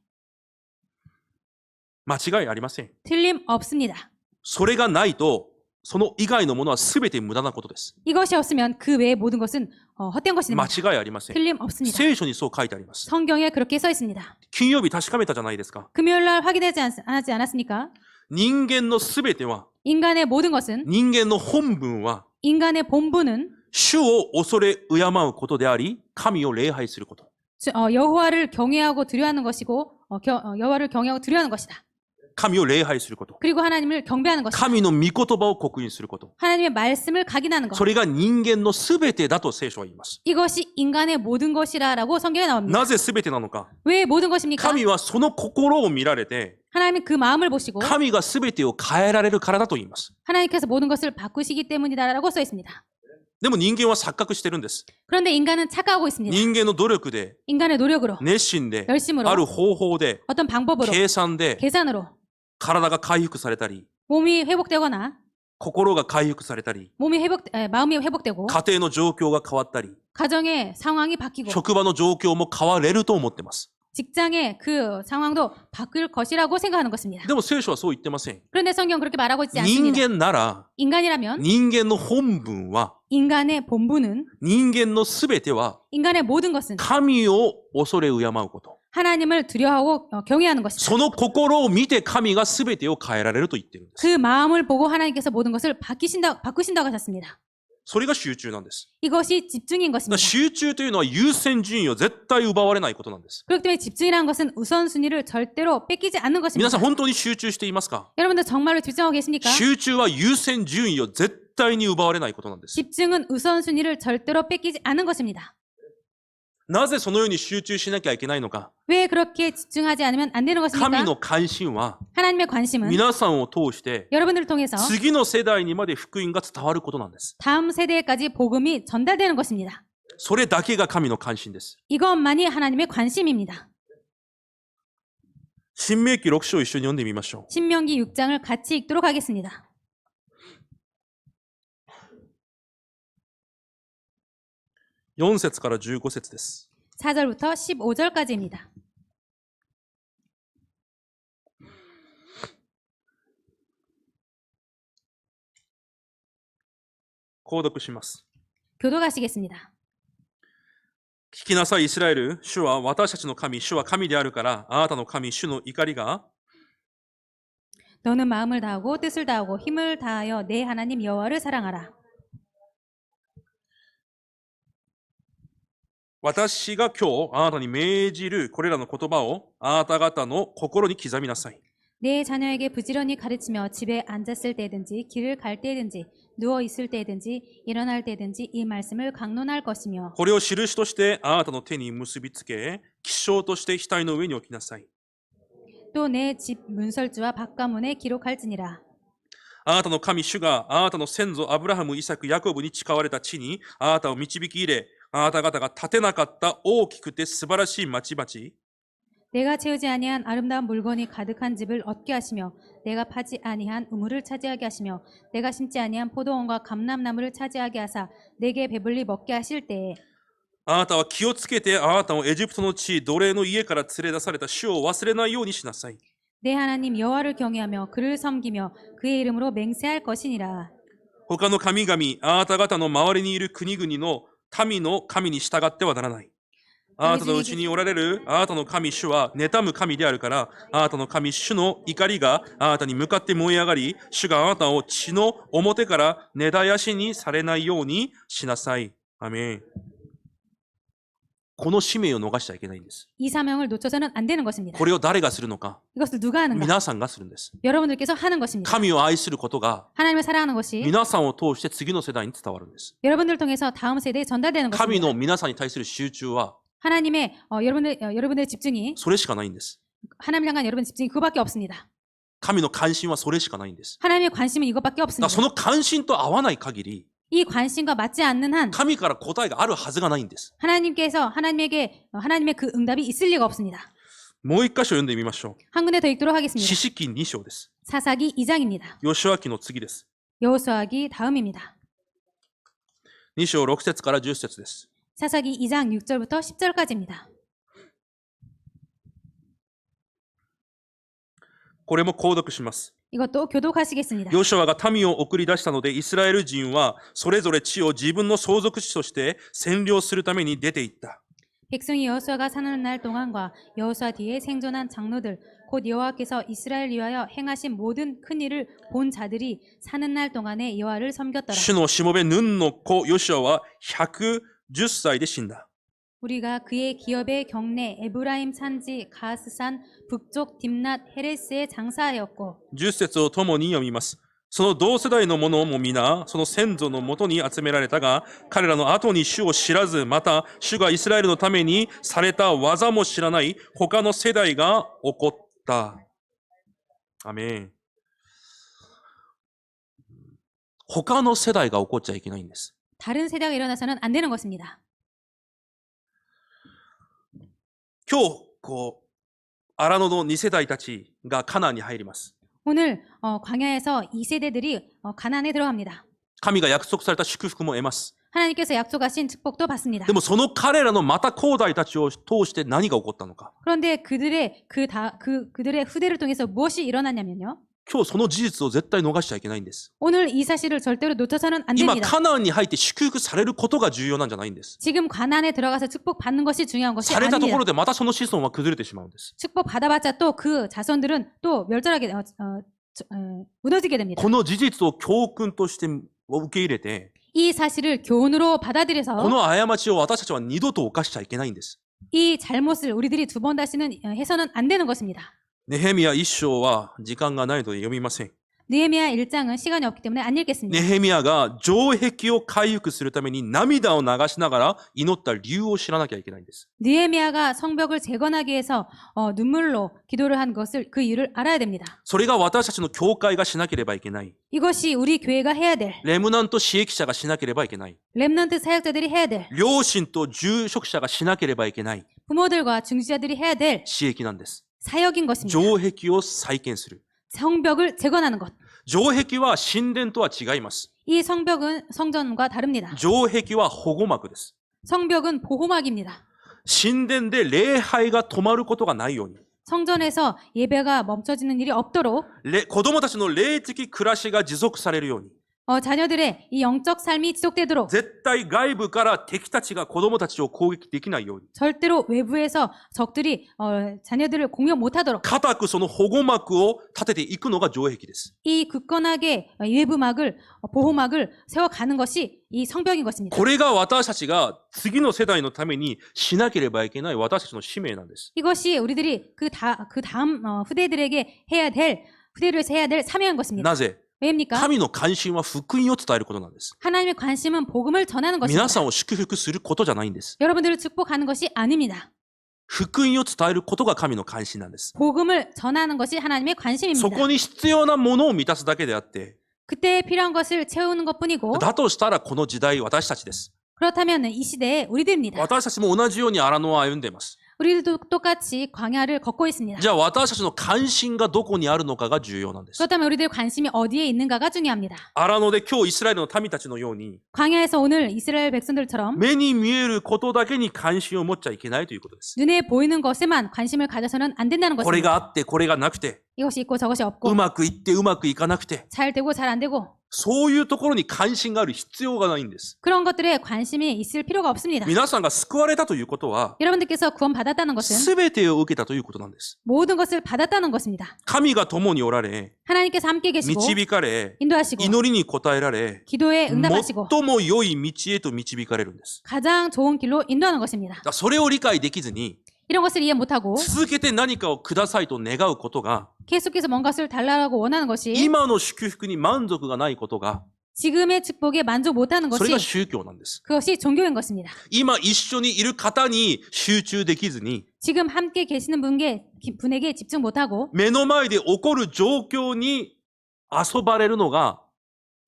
間違いありません。 틀림없습니다. それがないとその以外のものは全て無駄なことです。 이것이 없으면 그 외의 모든 것은 헛된 것이 間 됩니다. 違いありません。 틀림없습니다. 聖書にそう書いてあります。 성경에 그렇게 써 있습니다. 金曜日確かめたじゃないですか。 금요일 날 확인하지 않았습니까? 人間の全ては、 인간의 모든 것은 人間の本分は、 인간의 본분은 主を恐れ敬うことであり、神を礼拝すること。 여호와를 경외하고 두려워하는 것이고 여호와를 경외하고 두려워하는 것이다. 神を礼拝すること。 그리고 하나님을 경배하는 것이다. 神の御言葉を刻印すること。 하나님의 말씀을 각인하는 것. それが人間の全てだと聖書は言います。 이것이 인간의 모든 것이라라고 성경에 나옵니다. なぜ全てなのか。 왜 모든 것입니까? 神はその心を見られて、 하나님은 그 마음을 보시고 神が全てを変えられるからだと言います。 하나님께서 모든 것을 바꾸시기 때문이다라고 써 있습니다. でも人間は錯覚してるんです。 그런데 인간은 착각하고 있습니다. 人間の努力で、 인간의 노력으로 熱心で、 열심으로 ある方法で、 어떤 방법으로 計算で、 계산으로 体が回復されたり、 몸이 회복되거나 心が回復されたり、 마음이 회복되고 家庭の状況が変わったり、 가정의 상황이 바뀌고 職場の状況も変われると思ってます。 직장의 그 상황도 바뀔 것이라고 생각하는 것입니다. でも聖書はそう言ってません。 그런데 성경 그렇게 말하고 있지 人 않습니다. 間なら、 인간이라면 人間の本分は、 인간의 본분은 人間のすべては、 인간의 모든 것은 神を恐れ敬うこと。 하나님을 두려워하고 경외하는 것이다. その心を見て神がすべてを変えられると言ってるんです。 그 마음을 보고 하나님께서 모든 것을 바꾸신다고 하셨습니다. それが集中なんです。 이것이 집중인 だから 것입니다. 集中というのは優先順位を絶対奪われないことなんです。 그렇기 때문에 집중이라는 것은 우선순위를 절대로 뺏기지 않는 皆 것입니다. さん本当に集中していますか？ 여러분들 정말로 집중하고 계십니까? 集中は優先順位を絶対に奪われないことなんです。 집중은 우선순위를 절대로 뺏기지 않는 것입니다. なぜそのように集中しなきゃいけないのか。 왜 그렇게 집중하지 않으면 안 되는 神 것입니까? の関心は 하나님의 관심은 皆さんを通して 여러분들을 통해서 次の世代にまで福音が伝わることなんです。 다음 세대까지 복음이 전달되는 것입니다. それだけが神の関心です。 이것만이 하나님의 관심입니다. 新明記6章を一緒に読んでみましょう。 신명기 6장을 같이 읽도록 하겠습니다. 4節から15節です。 4절부터 15절까지입니다. 購読します。 교도가시겠습니다. 聞きなさい、イスラエル。主は私たちの神、主は神であるから、あなたの神、主の怒りが 너는 마음을 다하고 뜻을 다하고 힘을 다하여 내 하나님 여호와를 사랑하라. 私が今日あなたに命じるこれらの言葉をあなた方の心に刻みなさい。 내 자녀에게 부지런히 가르치며 집에 앉았을 때든지 길을 갈 때든지 누워 있을 때든지 일어날 때든지 이 말씀을 강론할 것이며 これを印としてあなたの手に結びつけ、記章として額の上に置きなさい。 또 내 집 문설주와 바깥문에 기록할지니라. あなたの神主があなたの先祖アブラハム、イサク、ヤコブに誓われた地にあなたを導き入れ、あなた方が建てなかった大きくて素晴らしい町々、 내가 채우지 아니한 아름다운 물건이 가득한 집을 얻게 하시며 내가 파지 아니한 우물을 차지하게 하시며 내가 심지 아니한 포도원과 감람나무를 차지하게 하사 내게 배불리 먹게 하실 때에 あなたは気をつけてあなたをエジプトの地、奴隷の家から連れ出された主を忘れないようにしなさい。 내 하나님 여호와를 경외하며 그를 섬기며 그의 이름으로 맹세할 것이니라. 他の神々、あなた方の周りにいる国々の民の神に従ってはならない。あなたのうちにおられるあなたの神主は妬む神であるから、あなたの神主の怒りがあなたに向かって燃え上がり、主があなたを地の表から根絶やしにされないようにしなさい。アメン。この使命を逃しちゃいけないんです。 이 사명을 놓쳐서는 안 되는 것입니다. これを誰がするのか、 이것을 누가 하는가? 皆さんがするんです。 여러분들께서 하는 것입니다. 神を愛することが 하나님을 사랑하는 것이 皆さんを通して次の世代に伝わるんです。 여러분들 통해서 다음 세대에 전달되는 神 것입니다. の皆さんに対する集中は 하나님의 여러분들의 집중이 それしかないんです。 하나님 향한 여러분의 집중이 그밖에 없습니다. 神の関心はそれしかないんです。 하나님의 관심은 이것밖에 だから 없습니다. その関心と合わない限り、 이 관심과 맞지 않는 한 神から答えがあるはずがないんです。 하나님께서 하나님의 그 응답이 있을 리가 없습니다. もう一箇所読んでみましょう。 한 군데 더 읽도록 하겠습니다. 四式2章です。 사사기 2장입니다. ヨシュア記の次です。 여호수아기 다음입니다. 2章6節から10節です。 사사기 2장 6절부터 10절까지입니다. これも購読します。 이것도 교독하시겠습니다. ヨシュアが民を送り出したので、イスラエル人はそれぞれ地を自分の相続地として占領するために出て行った。 백성이 여호수아가 사는 날 동안과 여호수아 뒤에 생존한 장로들 곧 여호와께서 이스라엘 위하여 행하신 모든 큰 일을 본 자들이 사는 날 동안에 여호와를 섬겼더라. 主のしもべヌンの子ヨシュアは110歳で死んだ。 우리가 그의 기업의 경내 에브라임 산지 가스산 북쪽 딥낫 헤레스에 장사하였고 10節を共に読みます。その同世代の者も皆、その先祖のもとに集められたが、彼らの後に主を知らず、また主がイスラエルのためにされた技も知らない他の世代が起こった。アメン。他の世代が起こっちゃいけないんです。 다른 세대가 일어나서는 안 되는 것입니다. 今日、荒野の2世代たちがカナンに入ります。 오늘 광야에서 2세대들이 가나안에 들어갑니다. 神が約束された祝福も得ます。 하나님께서 약속하신 축복도 받습니다. でもその彼らのまた後代たちを通して何が起こったのか。 그런데 그들의 그들의 후대를 통해서 무엇이 일어났냐면요. 今日その事実を絶対逃しちゃいけないんです。 오늘 이 사실을 절대로 놓쳐서는 안 今 됩니다. カナンに入って祝福されることが重要なんじゃないんです。 지금 가나안에 들어가서 축복 받는 것이 중요한 것이 されたとこ 아닙니다. ろでまたその子孫は崩れてしまうんです。 축복 받아봤자 또 그 자손들은 또 멸절하게 무너지게 됩니다. この事実を教訓として受け入れて、 이 사실을 교훈으로 こ 받아들여서 の過ちを私たちは二度と犯しちゃいけないんです。 이 잘못을 우리들이 두 번 다시는 해서는 안 되는 것입니다. ネヘミヤ一章は時間がないので読みません。 느헤미야 1장은 시간이 없기 때문에 안 읽겠습니다. ネヘミヤが城壁を回復するために涙を流しながら祈った理由を知らなきゃいけないんです。 느헤미야가 성벽을 재건하기 위해서 눈물로 기도를 한 것을 그 이유를 알아야 됩니다. それが私たちの教会がしなければいけない。 이것이 우리 교회가 해야 될, レムナント使役者がしなければいけない。 렘넌트 사역자들이 해야 될, 両親と住職者がしなければいけない 부모들과 중지자들이 해야 될 使役なんです。 사역인 것입니다. 城壁を再建する。 성벽을 재건하는 것. 城壁は神殿とは違います。 이 성벽은 성전과 다릅니다. 城壁は保護幕です。 성벽은 보호막입니다. 神殿で礼拝が止まることがないように。 성전에서 예배가 멈춰지는 일이 없도록 子供たちの霊的暮らしが持続されるように。 자녀들의 이 영적 삶이 지속되도록 絶対外部から敵たちが子供たちを攻撃できないように。 절대로 외부에서 적들이 자녀들을 공격 못하도록 固くその保護幕を立てていくのが城壁です。 이 굳건하게 외부막을 보호막을 세워가는 것이 이 성벽인 것입니다. これが私たちが次の世代のためにしなければいけない私たちの使命なんです。 이것이 우리들이 그 다음 후대들에게 후대로에서 해야 될 사명인 것입니다. なぜ 왜입니까? 神の関心は福音を伝えることなんです。 하나님의 관심은 복음을 전하는 皆 것입니다. さんを祝福することじゃないんです。 여러분들을 축복하는 것이 아닙니다. 福音を伝えることが神の関心なんです。 복음을 전하는 것이 하나님의 そ 관심입니다. こに必要なものを満たすだけであって、 그때 필요한 것을 채우는 것뿐이고 だとしたらこの時代私たちです。 그렇다면 이 시대에 우리들입니다. 私たちも同じように荒野を歩んでいます。 우리들도 똑같이 광야를 걷고 있습니다. じゃあ私たちの関心がどこにあるのかが重要なんです。 그렇다면 우리들의 관심이 어디에 있는가가 중요합니다. 荒野で今日イスラエルの民たちのように、 광야에서 오늘 이스라엘 백성들처럼 目に見えることだけに関心を持っちゃいけないということです。 눈에 보이는 것에만 관심을 가져서는 안 된다는 これ 것입니다. があってこれがなくて、 이것이 있고 저것이 う 없고 まくいってうまくいかなくて、 잘 되고 잘 안 되고 そういうところに関心がある必要がないんです。 그런 것들에 관심이 있을 필요가 없습니다. 皆さんが救われたということは、 여러분들께서 구원받았다는 것은 すべてを受けたということなんです。 모든 것을 받았다는 것입니다. 神が共におられ、 하나님께서 함께 계시고 導かれ、 인도하시고 祈りに応えられ、 기도에 응답하시고 最も良い道へと導かれるんです。 가장 좋은 길로 인도하는 것입니다. だからそれを理解できずに、 이런 것을 이해 못하고 続けて何かをくださいと願うことが、 계속해서 뭔가를 달라고 원하는 것이 今の祝福に満足がないことが、 지금의 축복에 만족 못하는 それが 것이 宗教なんです。 그것이 종교인 것입니다. 今一緒にいる方に集中できずに、 지금 함께 계시는 분에게 집중 못하고 目の前で起こる状況に遊ばれるのが、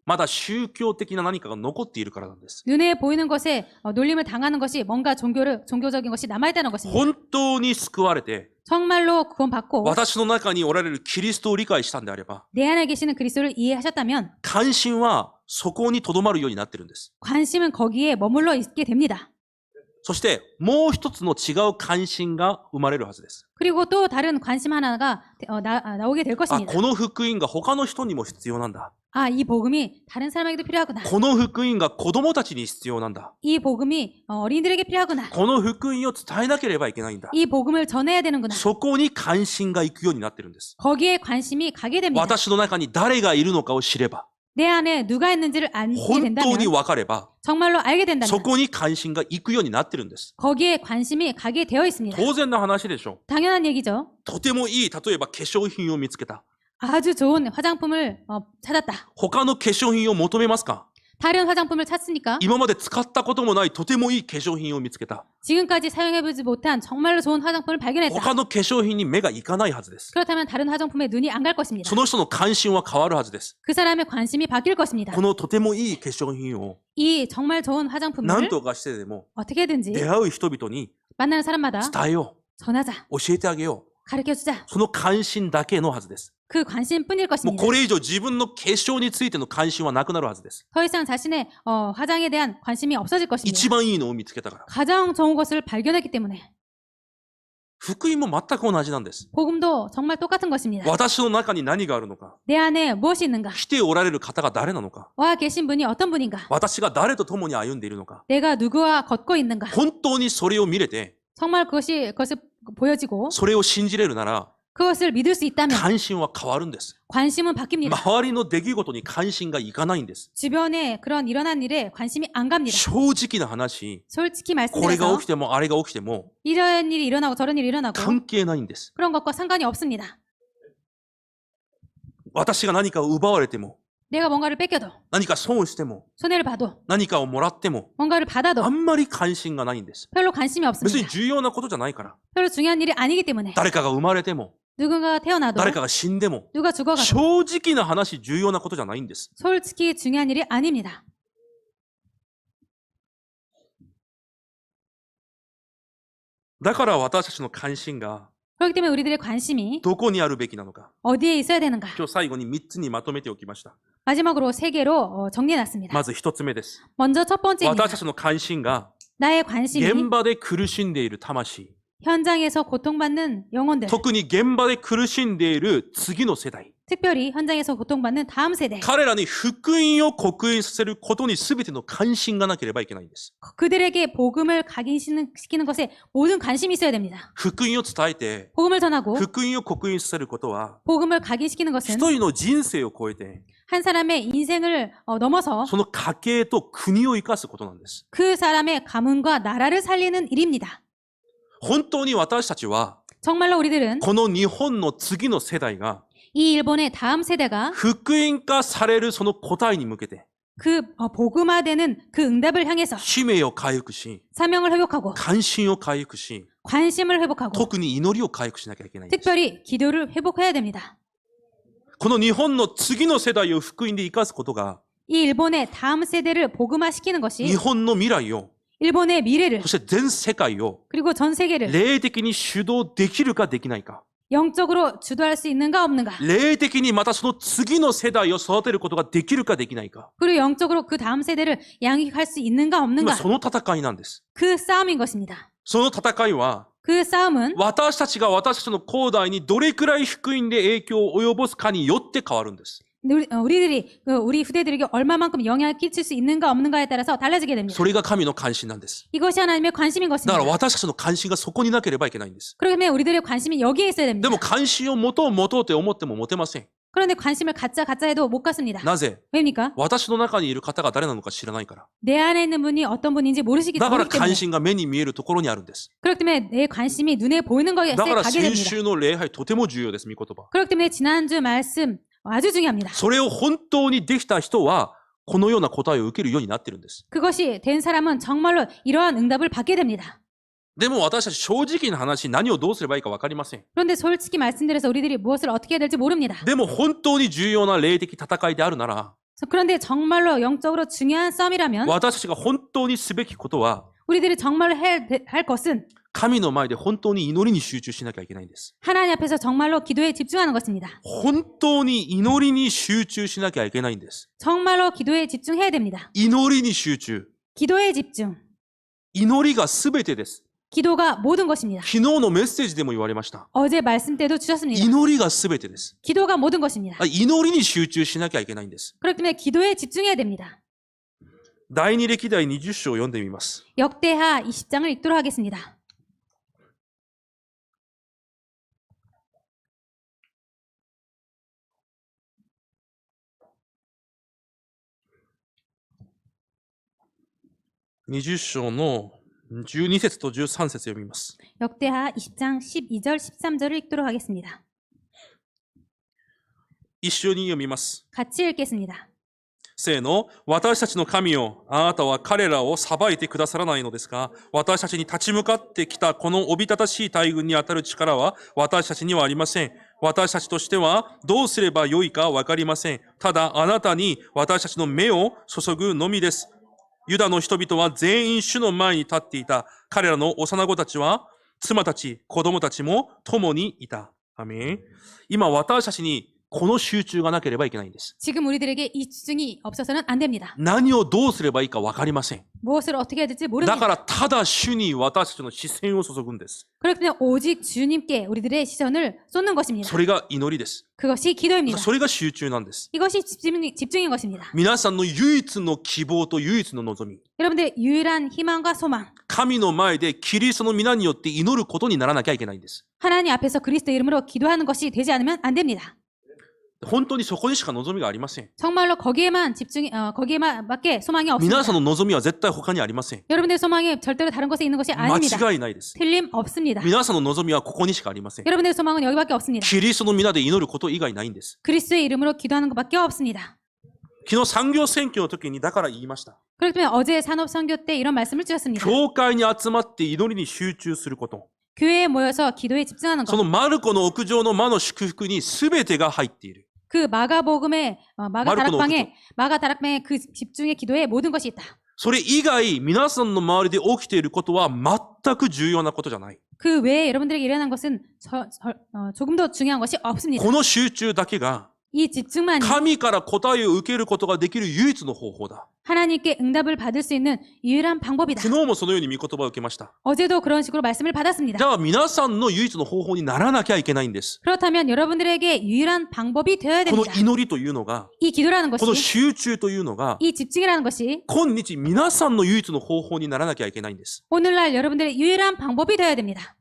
まだ宗教的な何かが残っているからなんです。 눈에 보이는 것에 놀림을 당하는 것이 뭔가 종교적인 것이 남아있다는 것입니다. 本当に救われて、 정말로 구원받고 私の中におられるキリストを理解したんであれば、 내 안에 계시는 그리스도를 이해하셨다면 関心はそこに留まるようになってるんです。 관심은 거기에 머물러 있게 됩니다. そしてもう一つの違う関心が生まれるはずです。 그리고 또 다른 관심 하나가 나오게 될 あ、 것입니다. この福音が他の人にも必要なんだ。 아, 이 복음이 다른 사람에게도 필요하구나. この福音が子供たちに必要なんだ。 이 복음이 어린이들에게 필요하구나. この福音を伝えなければいけないんだ。 이 복음을 전해야 되는구나. そこに関心が行くようになってるんです。 거기에 관심이 가게 됩니다. 私の中に誰がいるのかを知れば、 내 안에 누가 있는지를 알게 本当に 된다면, 分かれば、 정말로 알게 そ 된다면 こに関心が行くようになってるんです。 거기에 관심이 가게 되어 있습니다. 当然な話でしょう。 당연한 얘기죠. とてもいい、例えば化粧品を見つけた。 아주 좋은 화장품을 찾았다. 他の化粧品を求めますか？ 다른 화장품을 찾습니까? 今まで使ったこともないとてもいい化粧品を見つけた。 지금까지 사용해보지 못한 정말로 좋은 화장품을 발견했다. 他の化粧品に目がいかないはずです。 그렇다면 다른 화장품에 눈이 안 갈 것입니다. その人の関心は変わるはずです。 그 사람의 관심이 바뀔 것입니다. このとてもいい化粧品を 이 정말 좋은 何 화장품을 とかしてでも 어떻게든지 出会う人々に 만나는 사람마다 伝えよ 전하자, う、教えてあげよう。 가르쳐주자. その関心だけのはずです。 그 관심뿐일 もう 것입니다. これ以上自分の化粧についての関心はなくなるはずです。 더 이상 자신의 화장에 대한 관심이 없어질 一 것입니다. 番いいのを見つけたから。 가장 좋은 것을 발견했기 때문에 福音も全く同じなんです。 복음도 정말 똑같은 것입니다. 私の中に何があるのか、 내 안에 무엇이 있는가? 来ておられる方が誰なのか、 와 계신 분이 어떤 분인가? 私が誰と共に歩んでいるのか、 내가 누구와 걷고 있는가? 本当にそれを見れて、 정말 그것을 보여지고 それを信じれるなら、 그것을 믿을 수 있다면 関心は変わるんです。 관심은 바뀝니다. 周りの出来事に関心がいかないんです。 주변에 그런 일어난 일에 관심이 안 갑니다. 正直な話、 솔직히 これが 말씀드려서 起きてもあれが起きても 이런 일이 일어나고 저런 일이 일어나고 関係ないんです。 그런 것과 상관이 없습니다. 私が何かを奪われても、 내가 뭔가를 뺏겨도 何か損をしても、 손해를 봐도 何かをもらっても、 뭔가를 받아도 あんまり関心がないんです。 별로 관심이 別に 없습니다. 重要なことじゃないから。 별로 중요한 일이 아니기 때문에 誰かが生まれても、 누군가가 태어나도 誰かが死んでも、 누가 죽어가도 正直な話、重要なことじゃないんです。 솔직히 중요한 일이 아닙니다. だから私たちの関心が 그렇기 때문에 우리들의 관심이 どこにあるべきなのか、 어디에 있어야 되는가? 今日最後に3つにまとめておきました。 마지막으로 세 개로 정리해놨습니다. まず1つ目です。 먼저 첫 번째입니다. 私たちの関心が 나의 관심이 現場で苦しんでいる魂、 현장에서 고통받는 영혼들, 特に現場で苦しんでいる次の世代、 특별히 현장에서 고통받는 다음 세대, 彼らに福音を刻印させることに全ての関心がなければいけないんです。 그들에게 복음을 각인시키는 것에 모든 관심이 있어야 됩니다. 福音を伝えて、 복음을 전하고 福音を刻印させることは、 복음을 각인시키는 것은 一人の人生を超えて、 한 사람의 인생을 넘어서 その家系と国を生かすことなんです。 그 사람의 가문과 나라를 살리는 일입니다. 本当に私たちは、 정말로 우리들은 この日本の次の世代が、 이 일본의 다음 세대가 福音化されるその答えに向けて、 그 복음화되는 그 응답을 향해서 使命を回復し、 사명을 회복하고 関心を回復し、 관심을 회복하고 特に祈りを回復しなきゃいけないんです。 특별히 기도를 회복해야 됩니다. この日本の次の世代を福音で生かすことが、 이 일본의 다음 세대를 복음화시키는 日 것이 本の未来を、 일본의 미래를 そして全世界を 그리고 전 세계를 霊的に主導できるかできないか。 영적으로 주도할 수 있는가 없는가, 霊的にまたその次の世代を育てることができるかできないか。 그리고 영적으로 그 다음 세대를 양육할 수 있는가 今 없는가, その戦いなんです。 그 싸움인 것입니다. その戦いは、 그 싸움은 私たちが私たちの後代にどれくらい福音で影響を及ぼすかによって変わるんです。 우리들이 우리 후대들에게 얼마만큼 영향을 끼칠 수 있는가 없는가에 따라서 달라지게 됩니다. それが神の関心なんです。 이것이 하나님의 관심인 だ 것입니다. から私たちの関心がそこになければいけないんです。 그렇기 때문에 우리들의 관심이 여기에 있어야 で 됩니다. も関心を持とうって思っても持てません。 그런데 관심을 갖자 해도 못 갖습니다. なぜ？ 왜입니까? 私の中にいる方が誰なのか知らないから。 내 안에 있는 분이 어떤 분인지 모르시기 だから 때문에 関心が目に見えるところにあるんです。 그렇기 때문에 내 관심이 눈에 보이는 것에 だから 가게 先 됩니다. 週の礼拝とても重要です、御言葉。 그렇기 때문에 지난주 말씀 아주 중요합니다. それを本当にできた人は、このような答えを受けるようになってるんです。 그것이 된 사람은 정말로 이러한 응답을 받게 됩니다. でも私たち正直な話、何をどうすればいいか分かりません。 그런데 솔직히 말씀드려서 우리들이 무엇을 어떻게 해야 될지 모릅니다. でも本当に重要な霊的戦いであるなら、 그런데 정말로 영적으로 중요한 싸움이라면 私たちが本当にすべきことは、 우리들이 정말로 할 것은 神の前で本当に祈りに集中しなきゃいけないんです。 하나님 앞에서 정말로 기도에 집중하는 것입니다. 本当に祈りに集中しなきゃいけないんです。 정말로 기도에 집중해야 됩니다. 祈りに集中。 기도에 집중. 祈りが全てです。 기도가 모든 것입니다. 昨日のメッセージでも言われました。 어제 말씀 때도 주셨습니다. 祈りが全てです。 기도가 모든 것입니다. 祈りに集中しなきゃいけないんです。 그렇기 때문에 기도에 집중해야 됩니다. 第二歴代20章を読んでみます。 역대하 20장을 읽도록 하겠습니다. 20章の12節と13節読みます。 역대하 20장 12절 13절을 읽도록 하겠습니다. 一緒に読みます。 같이 읽겠습니다. せーの、私たちの神よ、あなたは彼らを裁いてくださらないのですか？私たちに立ち向かってきたこのおびただしい大軍に当たる力は私たちにはありません。私たちとしてはどうすればよいかわかりません。ただあなたに私たちの目を注ぐのみです。ユダの人々は全員主の前に立っていた。彼らの幼子たちは妻たち、子供たちも共にいた。アメン。今私たちにこの集中がなければいけないんです。 지금 우리들에게 이 집중이 없어서는 안 됩니다. 何をどうすればいいかわかりません。 무엇을 어떻게 해야 될지 だ 모릅니다. からただ主に私たちの視線を注ぐんです。 그렇기 때문에 오직 주님께 우리들의 시선을 쏟는 것입니다. それが祈りです。 그것이 기도입니다. それが集中なんです。 이것이 집중인 것입니다. 皆さんの唯一の希望と唯一の望み。 여러분들의 유일한 희망과 소망. 神の前でキリストの皆によって祈ることにならなきゃいけないんです。 하나님 앞에서 그리스도 이름으로 기도하는 것이 되지 않으면 안 됩니다. 本当にそこにしか望みがありません。 정말로 거기에만 거기에만밖에 소망이 皆 없습니다. さんの望みは絶対他にありません。 여러분들의 소망이 절대로 다른 곳에 있는 것이 間 아닙니다. 違いないです。 틀림 없습니다. 皆さんの望みはここにしかありません。 여러분들의 소망은 여기밖에 없습니다. キリストの皆で祈ること以外ないんです。 그리스도의 이름으로 기도하는 것밖에 없습니다. 昨日産業選挙の時にだから言いました。 그렇기 때문에 어제 산업 선교 때 이런 말씀을 주셨습니다. 教会に集まって祈りに集中すること。 교회에 모여서 기도에 집중하는 そ 것. のマルコの屋上の魔の祝福に全てが入っている。 그 마가복음의 마르코는 마가다락방의 그 집중의 기도에 모든 것이 있다. それ以外、皆さんの周りで起きていることは全く重要なことじゃない。 그 외에 여러분들에게 일어난 것은 조금 더 중요한 것이 없습니다. この集中だけが 이 집중만이 神から答えを受けることができる唯一の方法だ。 하나님께 응답을 받을 수 있는 유일한 방법이다. 昨日もそのように御言葉を受けました。 어제도 그런 식으로 말씀을 じ 받았습니다. ゃあ皆さんの唯一の方法にならなきゃいけないんです。 그렇다면 여러분들에게 유일한 방법이 되어야 この 됩니다. 祈りというのが、 이 기도라는 この 것이, 集中というのが、 이 집중이라는 것이 今日皆さんの唯一の方法にならなきゃいけないんです。 오늘날 여러분들의 유일한 방법이 되어야 됩니다.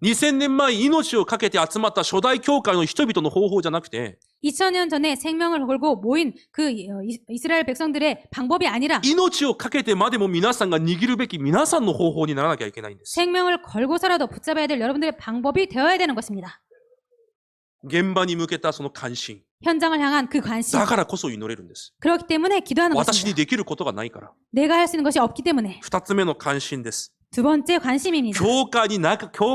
2000年前命をかけて集まった初代教会の人々の方法じゃなくて、 2000년 전에 생명을 걸고 모인 그 이스라엘 백성들의 방법이 아니라 命をかけてまでも皆さんが握るべき皆さんの方法にならなきゃいけないんです。 생명을 걸고서라도 붙잡아야 될 여러분들의 방법이 되어야 되는 것입니다. 現場に向けたその関心。 현장을 향한 그 관심. だからこそ祈れるんです。 그렇기 때문에 기도하는 私に 것입니다. できることがないから。 내가 할 수 있는 것이 없기 때문에. 二つ目の関心です。 두 번째 관심입니다. 教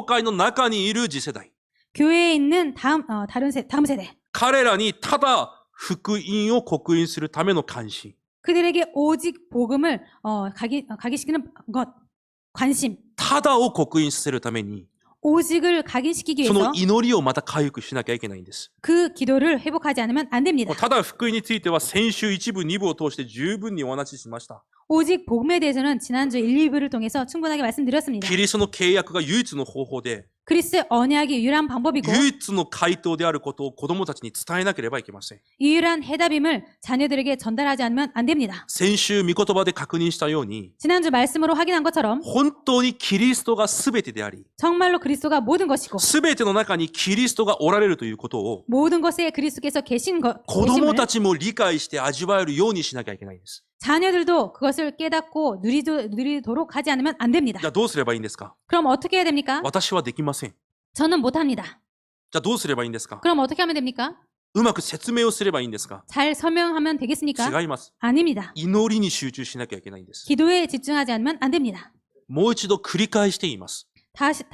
会の中にいる次世代。 교회에 있는 다음 세대. 彼らにただ福音を刻印するための関心。 그들에게 오직 복음을 각인시키는 것. 관심. ただを刻印させるために、 오직을 각인시키기 そ 위해서 の祈りをまた回復しなきゃいけないんです。 그 기도를 회복하지 않으면 안 됩니다. ただ福音については先週1部、2部を通して十分にお話ししました。 오직 복음에 대해서는 지난주 1, 2부를 통해서 충분하게 말씀드렸습니다. キリストの契約が唯一の方法で、 그리스도의 언약이 유일한 방법이고 唯一の回答であることを子供たちに伝えなければいけません。 유일한 해답임을 자녀들에게 전달하지 않으면 안 됩니다. 先週御言葉で確認したように、 지난주 말씀으로 확인한 것처럼 本当にキリストが全てであり、 정말로 그리스도가 모든 것이고 全ての中にキリストがおられるということを、 모든 것에 그리스도께서 계신 것, 子供 계심을 たちも理解して味わえるようにしなきゃいけないんです。 자녀들도 그것을 깨닫고 누리도록 하지 않으면 안 됩니다. じゃあどうすればいいんですか？ 그럼 어떻게 해야 됩니까? 私はできません。 저는 못합니다. じゃあどうすればいいんですか？ 그럼 어떻게 하면 됩니까? うまく説明をすればいいんですか？ 잘 설명하면 되겠습니까? 違います。 아닙니다. 祈りに集中しなきゃいけないんです。 기도에 집중하지 않으면 안 됩니다. もう一度繰り返して言います。 다시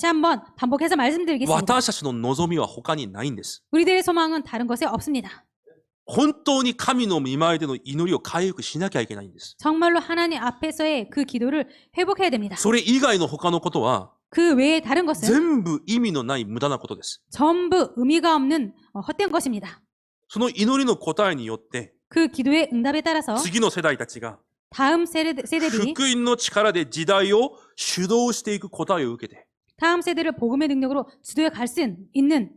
한번 반복해서 말씀드리겠습니다. 私たちの望みは他にないんです。 우리들의 소망은 다른 것에 없습니다. 本当に神の御前での祈りを回復しなきゃいけないんです。 정말로 하나님 앞에서의 그 기도를 회복해야 됩니다. それ以外の他のことは 그 외에 다른 것은 全部意味のない無駄なことです。 전부 의미가 없는 헛된 것입니다. その祈りの答えによって 그 기도의 응답에 따라서 次の世代たちが 다음 세대들이 福音の力で時代を主導していく答えを受けて、 다음 세대를 복음의 능력으로 주도해 갈 수 있는,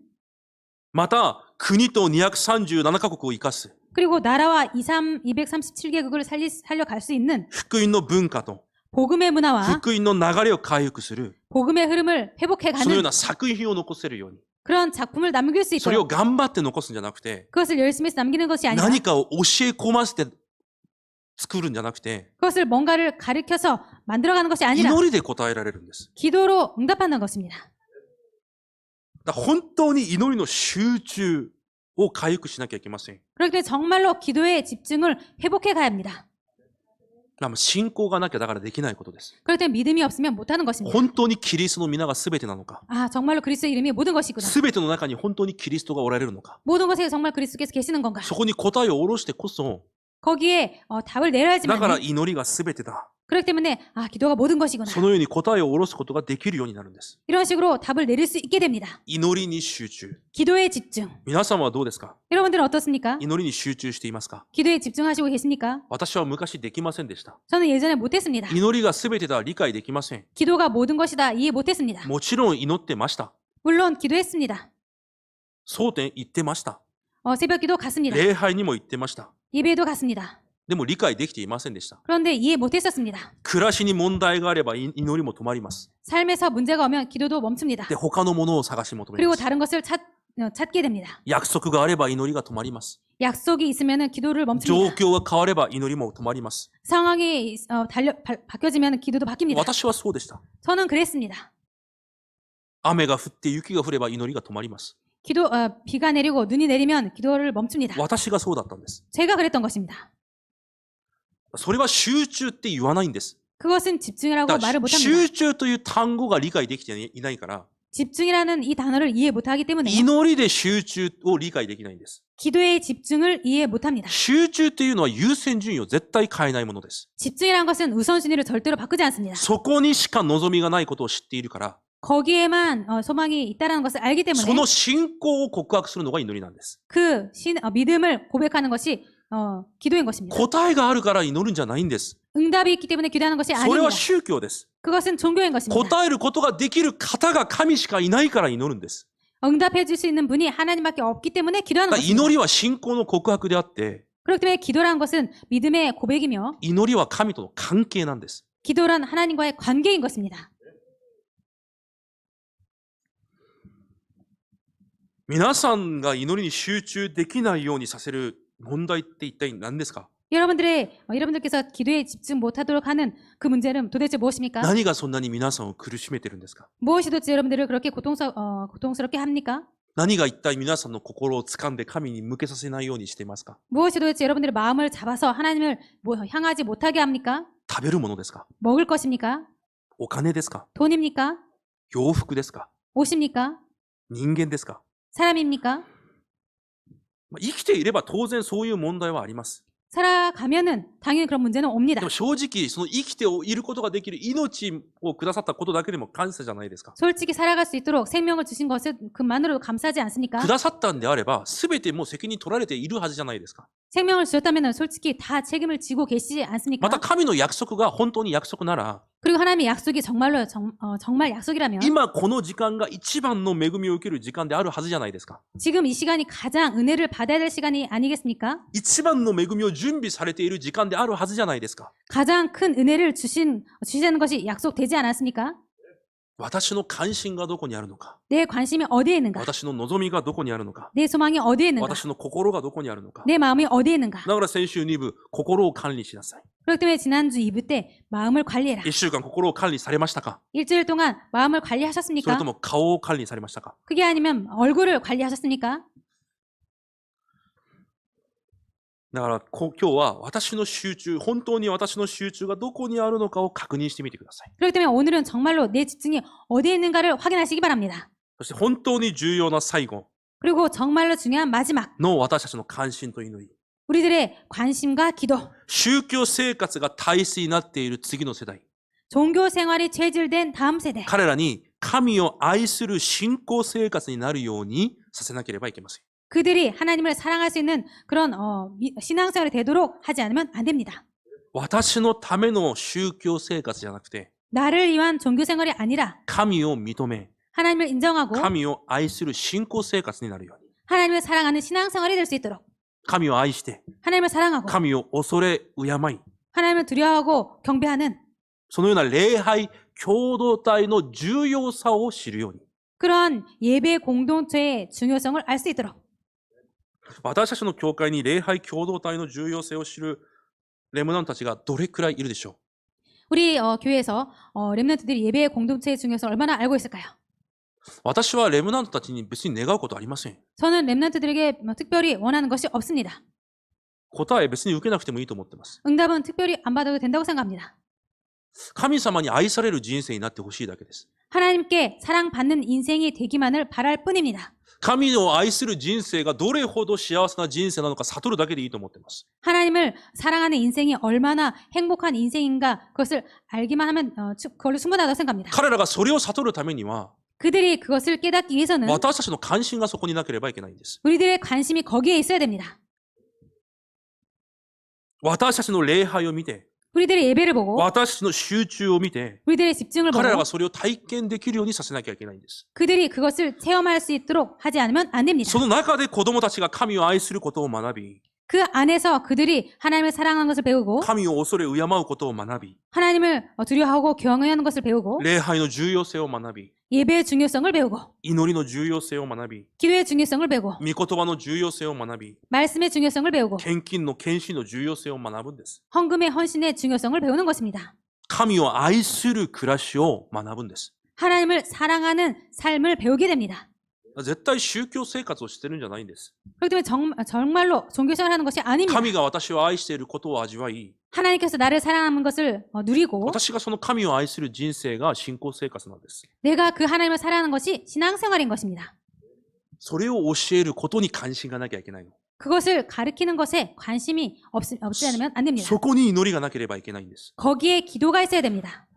また国と237カ国を生かす 그리고 나라와 237개국을 살려갈 수 있는 福音の文化と 복음의 문화와 福音の流れを回復する 복음의 흐름을 そのよう 회복해가는 な作品を残せるように、 그런 작품을 남길 수 それを 있도록 頑張って残すんじゃなくて、 그것을 열심히 해서 남기는 것이 아니라 何かを教え込ませて作るんじゃなくて、 그것을 뭔가를 가르쳐서 만들어가는 것이 아니라 祈りで答えられるんです。 기도로 응답하는 것입니다. だから本当に祈りの集中を回復しなきゃいけません。 그렇기 때문에 정말로 기도의 집중을 회복해 가야 합니다. 信仰がなきゃだからできないことです。 그렇기 때문에 믿음이 없으면 못하는 것입니다. 本当にキリストの皆が全てなのか、 아, 정말로 그리스도의 이름이 모든 것이구나. 全ての中に本当にキリストがおられるのか、 모든 것에 정말 그리스도께서 계시는 건가? そこに答えを下ろしてこそ、 거기에 답을 내려야지만 だから祈りが全てだ。 그렇기 때문에 아, 기도가 모든 것이구나. そのように答えを下ろすことができるようになるんです。 이런 식으로 답을 내릴 수 있게 됩니다. 祈りに集中。 기도에 집중. 皆さんはどうですか？ 여러분들은 어떻습니까? 祈りに集中していますか？ 기도에 집중하시고 계십니까? 私は昔できませんでした。 저는 예전에 못했습니다. 祈りが全てだは理解できません。 기도가 모든 것이다 이해 못했습니다. もちろん祈ってました。 물론 기도했습니다. 蒼天行ってました。 새벽기도 갔습니다. 礼拝にも行ってました。 예배도 갔습니다. でも理解できていませんでした。 그런데 이해 못했었습니다. 暮らしに問題があれば祈りも止まります。 삶에서 문제가 오면 기도도 멈춥니다. で、他のものを探し求め 그리고 ます。 다른 것을 찾게 됩니다. 約束があれば祈りが止まります。 약속이 있으면 기도를 状 멈춥니다. 況が変われば祈りも止まります。 상황이 바뀌어지면 기도도 바뀝니다. 私はそうでした。 저는 그랬습니다. 雨が降って雪が降れば祈りが止まります。 비가 내리고 눈이 내리면 기도를 멈춥니다. 私がそうだったんです。 제가 그랬던 것입니다. それは集中って言わないんです。 그것은 집중이라고 だから 말을 못합니다. 集中という単語が理解できていないから、 집중이라는 이 단어를 이해 못하기 때문에 祈りで集中を理解できないんです。 기도의 집중을 이해 못합니다. 集中というのは優先順位を絶対変えないものです。 집중이라는 것은 우선순위를 절대로 바꾸지 않습니다. そこにしか望みがないことを知っているから、 거기에만 소망이 있다는 것을 알기 そ 때문에 の信仰を告白するのが祈りなんです。 믿음을 고백하는 것이 기도인 것입니다. 答えがあるから祈るんじゃないんです。 응답이 있기 때문에 기도하는 것이 それ 아닙니다. は宗教です。 그것은 종교인 것입니다. 答えることができる方が神しかいないから祈るんです。 응답해 줄 수 있는 분이 하나님밖에 없기 때문에 기도하는 だから 것입니다. 祈りは信仰の告白であって、 그렇기 때문에 기도라는 것은 믿음의 고백이며 祈りは神との関係なんです。 기도란 하나님과의 관계인 것입니다. 皆さんが祈りに集中できないようにさせる問題って一体何ですか？ 여러분들께서 기도에 집중 못하도록 하는 그 문제는 도대체 무엇입니까? 何がそんなに皆さんを苦しめてるんですか？ 무엇이 도대체 여러분들을 그렇게 고통스럽게 합니까? 何が一体皆さんの心を掴んで神に向けさせないようにしていますか？ 무엇이 도대체 여러분들의 마음을 잡아서 하나님을 향하지 못하게 합니까? 食べるものですか？ 먹을 것입니까? お金ですか？ 돈입니까? 洋服ですか？ 옷입니까? 人間ですか？ 사람입니까? 生きていれば当然そういう問題はあります。 살아가면은 당연히 그런 문제는 で 옵니다. も正直、その生きていることができる命をくださったことだけでも感謝じゃないですか。 솔직히 살아갈 수 있도록 생명을 주신 것은 그만으로도 감사하지 않습니까? くださったんであれば、すべてもう責任取られているはずじゃないですか。 생명을 주셨다면 솔직히 다 책임을 지고 계시지 않습니까? また神の約束が本当に約束なら、 그리고 하나님의 약속이 정말 약속이라면 今この時間が一番の恵みを受ける時間であるはずじゃないですか。 지금 이 시간이 가장 은혜를 받아야 될 시간이 아니겠습니까? 一番の恵みを準備されている時間であるはずじゃないですか。 가장 큰 은혜를 주시는 것이 약속되지 않았습니까? 私の関心がどこにあるのか。 내 관심이 어디에 있는가? 私の望みがどこにあるのか。 내 소망이 어디에 있는가? 私の心がどこにあるのか。 내 마음이 어디에 있는가? だから先週2部、心を管理しなさい。 그렇기 때문에 지난주 2부 때 마음을 관리해라. 1週間心を管理されましたか？ 일주일 동안 마음을 それ 관리하셨습니까? とも顔を管理されましたか？ 그게 아니면 얼굴을 관리하셨습니까? だから今日は私の集中、本当に私の集中がどこにあるのかを確認してみてください。 그렇기 때문에 오늘은 정말로 내 집중이 어디에 있는가를 확인하시기 바랍니다. そして本当に重要な最後 그리고 정말로 중요한 마지막 の私たちの関心と祈り。 우리들의 관심과 기도 宗教生活が大切になっている次の世代。 종교 생활이 체질된 다음 세대 彼らに神を愛する信仰生活になるようにさせなければいけません。 그들이 하나님을 사랑할 수 있는 그런 신앙생활이 되도록 하지 않으면 안 됩니다. 私のための宗教生活じゃなくて、 나를 위한 종교 생활이 아니라 神を認め、 하나님을 인정하고 神を愛する信仰生活になるように。 하나님을 사랑하는 신앙생활이 될 수 있도록 神を愛して、 하나님을 사랑하고 神を恐れ敬い、 하나님을 두려워하고 경배하는 そのような礼拝共同体の重要さを知るように。 그런 예배 공동체의 중요성을 알 수 있도록 私たちの教会に礼拝共同体の重要性を知るレムナントたちがどれくらいいるでしょ 우리 교회에서 렘넌트들이 예배의 공동체의 중요성을 얼마나 알고 있을까요? う。私はレムナントたちに別に願うことありません。 저는 렘넌트들에게 특별히 원하는 것이 없습니다. 答え別に受けなくてもいいと思ってます。 응답은 특별히 안 받아도 된다고 생각합니다. 神様に愛される人生になってほしいだけです。 하나님께 사랑받는 인생이 되기만을 바랄 뿐입니다. 神を愛する人生がどれほど幸せな人生なのか悟るだけでいいと思っています。 하나님을 사랑하는 인생이 얼마나 행복한 인생인가 그것을 알기만 하면 그걸로 충분하다고 생각합니다. 彼らがそれを悟るためには、 그들이 그것을 깨닫기 위해서는 私たちの関心がそこになければいけないんです。 우리들의 관심이 거기에 있어야 됩니다. 私たちの礼拝を見て、 우리들의 예배를 보고 私たちの集中を見て、 우리들의 집중을 彼ら 보고 がそれを体験できるようにさせなきゃいけないんです。 그들이 그것을 체험할 수 있도록 하지 않으면 안 됩니다. その中で子供たちが神を愛することを学び、 그 안에서 그들이 하나님을 사랑하는 것을 배우고 神を恐れ敬うことを学び、 하나님을 두려워하고 경외하는 것을 배우고 礼拝の重要性を学び、 예배의 중요성을 배우고 祈りの重要性を学び、 기도의 중요성을 배우고 御言葉の重要性を学び、 말씀의 중요성을 배우고 献金の献身の重要性を学ぶんです。 헌금의 헌신의 중요성을 배우는 것입니다. 神を愛する暮らしを学ぶんです。 하나님을 사랑하는 삶을 배우게 됩니다. 絶対宗教生活をしてるんじゃないんです。 그렇기 때문에 정말로 종교생활을 하는 것이 아닙니다. 神が私を愛していることを味わい、 하나님께서 나를 사랑하는 것을 누리고 私がその神を愛する人生が信仰生活なんです。 내가 그 하나님을 사랑하는 것이 신앙생활인 것입니다. それを教えることに関心がなきゃいけないの。 그것을 가르치는 것에 관심이 없지 않으면 안 됩니다. そこに祈りがなければいけないんです。 거기에 기도가 있어야 됩니다.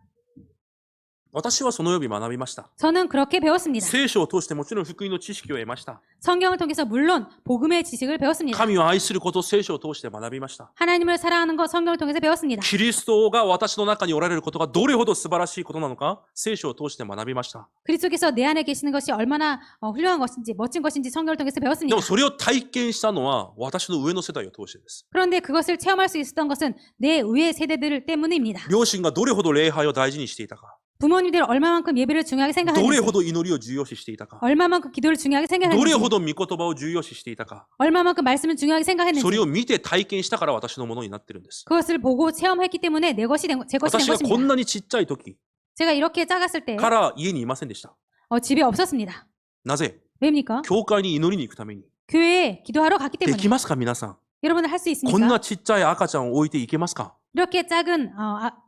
私はそのように学びました。 저는 그렇게 배웠습니다. 聖書を通してもちろん福音の知識を得ました。 성경을 통해서 물론 복음의 지식을 배웠습니다. 神を愛することを聖書を通して学びました。 하나님을 사랑하는 것 성경을 통해서 배웠습니다. キリストが私の中におられることがどれほど素晴らしいことなのか、聖書を通して学びました。 그리스도께서 내 안에 계시는 것이 얼마나 훌륭한 것인지 멋진 것인지 성경을 통해서 で 배웠습니다. もそれを体験したのは私の上の世代を通してです。 그런데 그것을 체험할 수 있었던 것은 내 위의 세대들 때문입니다. 両親がどれほど礼拝を大事にしていたか、 부모님들이 얼마만큼 예배를 중요하게 どれ 생각했는지 ほど祈りを重要視していたか、 얼마만큼 기도를 중요하게 どれ 생각했는지 ほど御言葉を重要視していたか、 얼마만큼 말씀을 중요하게 それ 생각했는지 を見て体験したから私のものになってるんです。 그것을 보고 체험했기 때문에 제 것이 된 私がこん 것입니다. なにちっちゃい時 제가 이렇게 작았을 때 から家にいませんでした。 집에 없었습니다. なぜ？ 왜입니까? 教会に祈りに行くために。 교회에 기도하러 갔기 で 때문에 きますか皆さん。 여러분은 할 수 こん 있습니까? なちっちゃい赤ちゃんを置いていけますか？ 이렇게 작은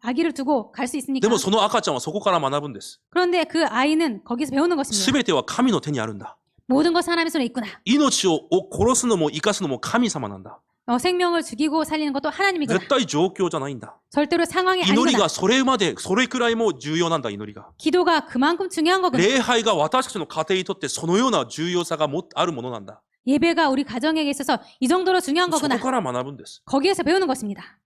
아기를 두고 갈 수 で 있습니까? もその赤ちゃんはそこから学ぶんです。 그런데 그 아이는 거기서 배우는 것입니다. すべては神の手にあるんだ。 모든 것은 하나님의 손에 있구나. 命を殺すのも生かすのも神様なんだ。 생명을 죽이고 살리는 것도 하나님이구나. 絶対状況じゃないんだ。 절대로 상황이 祈り 아니구나. がそれまで、それくらいも重要なんだ、祈りが。 기도가 그만큼 중요한 거구나. 礼拝が私たちの家庭にとってそのような重要さがあるものなんだ。 예배가 우리 가정에게 있어서 이 정도로 중요한 そこ 거구나. から学ぶんです。 거기에서 배우는 것입니다.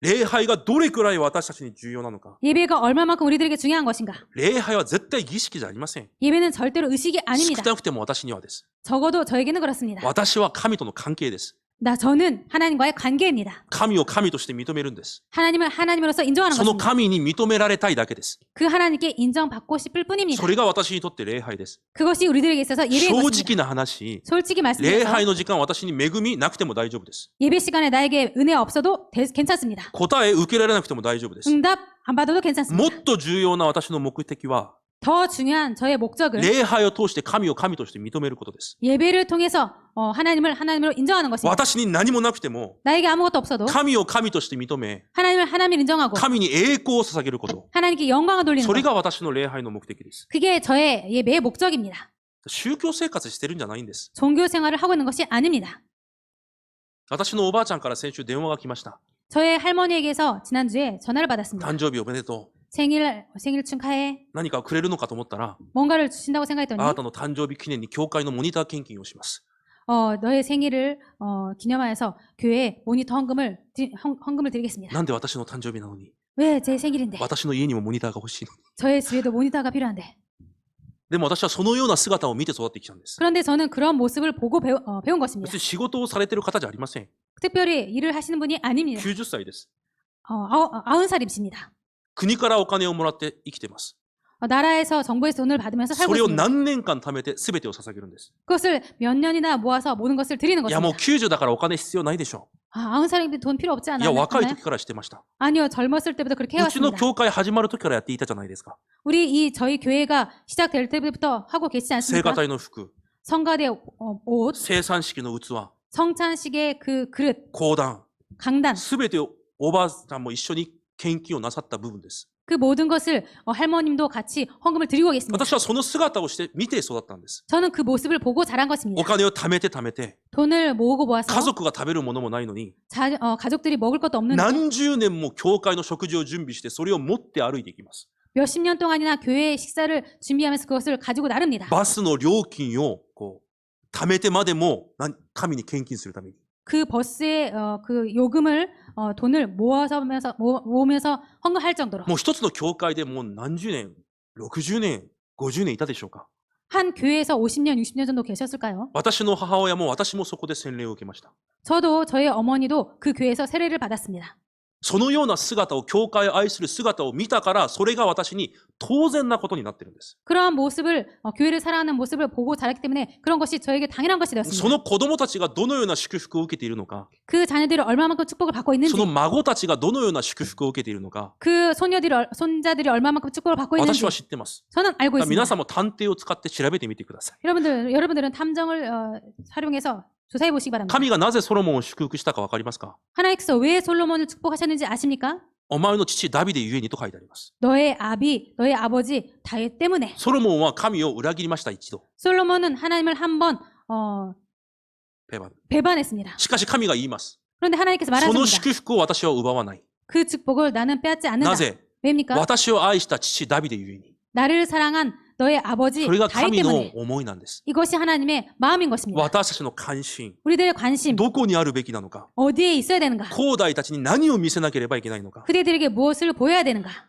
礼拝がどれくらい私たちに重要なのか。 예배가 얼마만큼 우리들에게 중요한 것인가. 礼拝は絶対儀式じゃありません。 예배는 절대로 의식이 少 아닙니다. なくても私にはです。 적어도 저에게는 그렇습니다. 私は神との関係です。 저는 하나님과의 관계입니다. 神を神として認めるんです。 하나님을 하나님으로서 인정하는 その 것입니다. 神に認められたいだけです。 그 하나님께 인정받고 싶을 뿐입니다. それが私にとって礼拝です。 그것이 우리들에게 있어서 예배인 正 것입니다. 直な話、 솔직히 礼 말씀드려서 拝の時間私に恵みなくても大丈夫です。 예배 시간에 나에게 은혜 없어도 괜찮습니다. 答え受けられなくても大丈夫です。 응답 안 받아도 も 괜찮습니다. っと重要な私の目的は、 더 중요한 저의 목적은 礼拝を通して神を神として認めることです。 예배를 통해서 하나님을 하나님으로 인정하는 것입니다. 私に何もなくても、 나에게 아무것도 없어도 神を神として認め、 하나님을 하나님을 인정하고 神に栄光を捧げること。 하나님께 영광을 돌리는 それ 것. が私の礼拝の目的です。 그게 저의 예배의 목적입니다. 宗教生活してるんじゃないんです。 종교 생활을 하고 있는 것이 아닙니다. 私のおばあちゃんから先週電話が来ました。 저의 할머니에게서 지난주에 전화를 받았습니다. 誕生日おめでとう。 생일 축하해. 何かくれるのかと思ったら、 뭔가를 주신다고 생각했더니 あなたの誕生日記念に教会のモニター献金をします。 너의 생일을 기념하여서 교회에 모니터 헌금을 드리겠습니다. なんで私の誕生日なのに 왜 제 생일인데 私の家にもモニターが欲しいのに 저의 집에도 모니터가 필요한데. でも私はそのような姿を見て育ってきたんです。 그런데 저는 그런 모습을 보고 배운 것입니다. 別に仕事をされている方じゃありません。 특별히 일을 하시는 분이 아닙니다. 90歳です。 90살이십니다. 国からお金をもらって生きています。 나라에서 정부에서 돈을 받으면서 そ 살고 れを 있습니다. 何年間貯めて全てを捧げるんです。 그것을 몇 년이나 모아서 모든 것을 드리는 いやもう 것입니다. 90だからお金必要ないでしょ 90살인데 돈 필요 없지 う。いや若い 않아요? 時からしてました。 아니요, 젊었을 때부터 그렇게 うちの 해왔습니다. 教会始まる時からやっていたじゃないですか。 저희 교회가 시작될 때부터 하고 계시지 聖 않습니까? 歌隊の服、 성가대 옷, 生産式の器、 성찬식의 그 그릇, 講談、 강단, 全てをおばあさんも一緒に献金をなさった部分です。 그 모든 것을 할머님도 같이 헌금을 드리고 계십니다. 私はその姿をして見て育ったんです。 저는 그 모습을 보고 자란 お 것입니다. 金を貯めて貯めて、 돈을 모으고 모아서 家族が食べるものもないのに、 가족들이 먹을 것도 없는데 何十年も教会の食事を準備して、それを持って歩いていきます。 몇십 년 동안이나 교회의 식사를 준비하면서 그것을 가지고 나릅니다. バスの料金をこう貯めてまでも神に献金するために。 그 버스의 그 요금을 돈을 모으면서 헌금할 정도로 もう一つの教会でもう何十年、60年、50年いたでしょうか。 한 교회에서 50년, 60년 정도 계셨을까요? 私の母親も私もそこで洗礼を受けました。 저도 저희 어머니도 그 교회에서 세례를 받았습니다. そのような姿を、教会を愛する姿を見たから、それが私に当然なことになっているんです。 그러한 모습을 교회를 사랑하는 모습을 보고 자랐기 때문에 그런 것이 저에게 당연한 것이 そ 되었습니다. の子供たちがどのような祝福を受けているのか、 그 자녀들이 얼마만큼 축복을 받고 そ 있는지 の孫たちがどのような祝福を受けているのか、 그 손자들이 얼마만큼 축복을 받고 私 있는지 は知ってます。 저는 알고 皆 있습니다. さんも探偵を使って調べてみてください。 여러분들은 탐정을 활용해서 조사해 보시기 바랍니다. 神がなぜソロモンを祝福したか分かりますか？ 하나님께서 왜 솔로몬을 축복하셨는지 아십니까? お前の父ダビデゆえにと書いてあります。 너의 아버지 다윗 때문에. ソロモンは神を裏切りました、一度。 솔로몬은 하나님을 한번 ペバン。 배반했습니다. しかし神が言います。 그런데 하나님께서 その 말하십니다. 祝福を私は奪わない。 그 축복을 나는 빼앗지 않는다. なぜ？ 왜입니까? 私を愛した父ダビデゆえに。 나를 사랑한 너의 아버지 それが 다윗 神の 때문에. 思いなんです。 이것이 하나님의 마음인 것입니다. 私たちの関心、 우리들의 관심 どこにあるべきなのか、 어디에 있어야 되는가? 後代たちに何を見せなければいけないのか。 그대들에게 무엇을 보여야 되는가? だか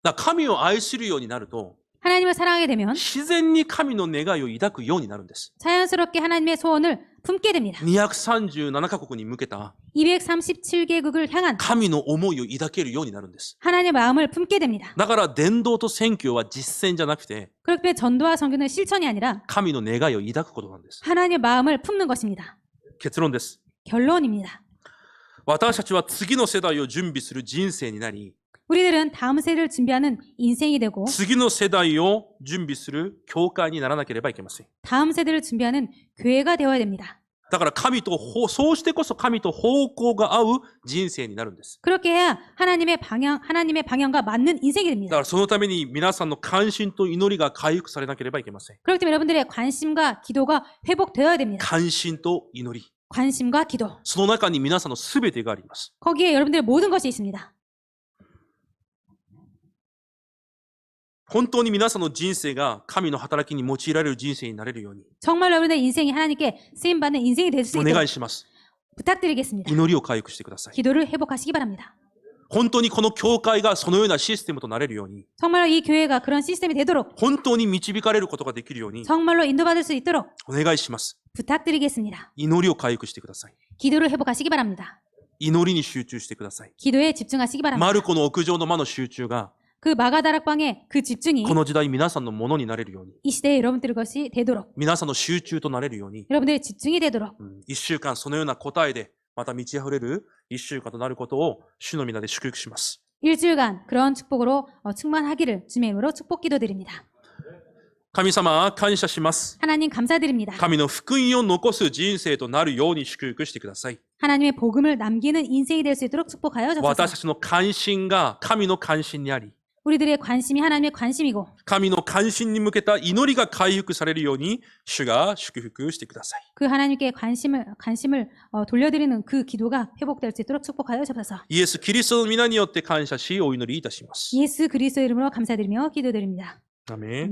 ら神を愛するようになると、 하나님을 사랑하게 되면 自然に神の願いを抱くようになるんです。 자연스럽게 하나님의 소원을 품게 됩니다. 237カ国に向けた 237개국을 향한 神の思いを抱けるようになるんです。 하나님의 마음을 품게 됩니다. だから伝道と宣教は実践じゃなくて、 그렇기 때문에 전도와 선교는 실천이 아니라 神の願いを抱くことなんです。 하나님의 마음을 품는 것입니다. 結論です。 결론입니다. 私たちは次の世代を準備する人生になり、 우리들은 다음 세대를 준비하는 인생이 되고 次の世代を準備する教会にならなければいけません。 다음 세대를 준비하는 교회가 되어야 됩니다. だからそうしてこそ神と方向が合う人生になるんです。 그렇게 해야 하나님의 방향과 맞는 인생이 だ 됩니다. からそのために皆さんの関心と祈りが回復されなければいけません。 그렇기 때문에 여러분들의 관심과 기도가 회복되어야 됩니다. 関心と祈り。 관심과 기도. その中に皆さんのすべてがあります。 거기에 여러분들의 모든 것이 있습니다. 本当に皆さんの人生が神の働きに用いられる人生になれるように 정말 여러분의 인생이 하나님께 쓰임받는 인생이 될 수 お願 있도록 いします。 부탁드리겠습니다. 祈りを回復してください。 기도를 회복하시기 바랍니다. 本当にこの教会がそのようなシステムとなれるように、 정말로 이 교회가 그런 시스템이 되도록 本当に導かれることができるように 정말로 인도받을 수 있도록 お願いします。 부탁드리겠습니다. 祈りを回復してください。 기도를 회복하시기 바랍니다. 祈りに集中してください。 기도에 집중하시기 바랍니다. マルコの屋上の間の集中が 그 마가다락방의 그 집중이 この時代皆さんのものになれるように、 이 시대에 여러분들 것이 되도록 皆さんの集中となれるように、 여러분들의 집중이 되도록 1週間そのような答えでまた満ち溢れる1週間となることを主の皆で祝福します。 일주일간 그런 축복으로 충만하기를 주님의 이름으로 축복 기도드립니다. 神様、感謝します。 하나님 감사드립니다. 神の福音を残す人生となるように祝福してください。 하나님의 복음을 남기는 인생이 될 수 있도록 축복하여 私 주옵소서. たちの関心が神の関心にあり、 우리들의 관심이 하나님의 관심이고 神の関心に向けた祈りが回復されるように主が祝福してください。 그 하나님께 관심을 돌려드리는 그 기도가 회복될 수 있도록 축복하여 주옵소서. イエス・キリストの皆によって感謝しお祈りいたします。 예수 그리스도 이름으로 감사드리며 기도드립니다. アメン。 아멘.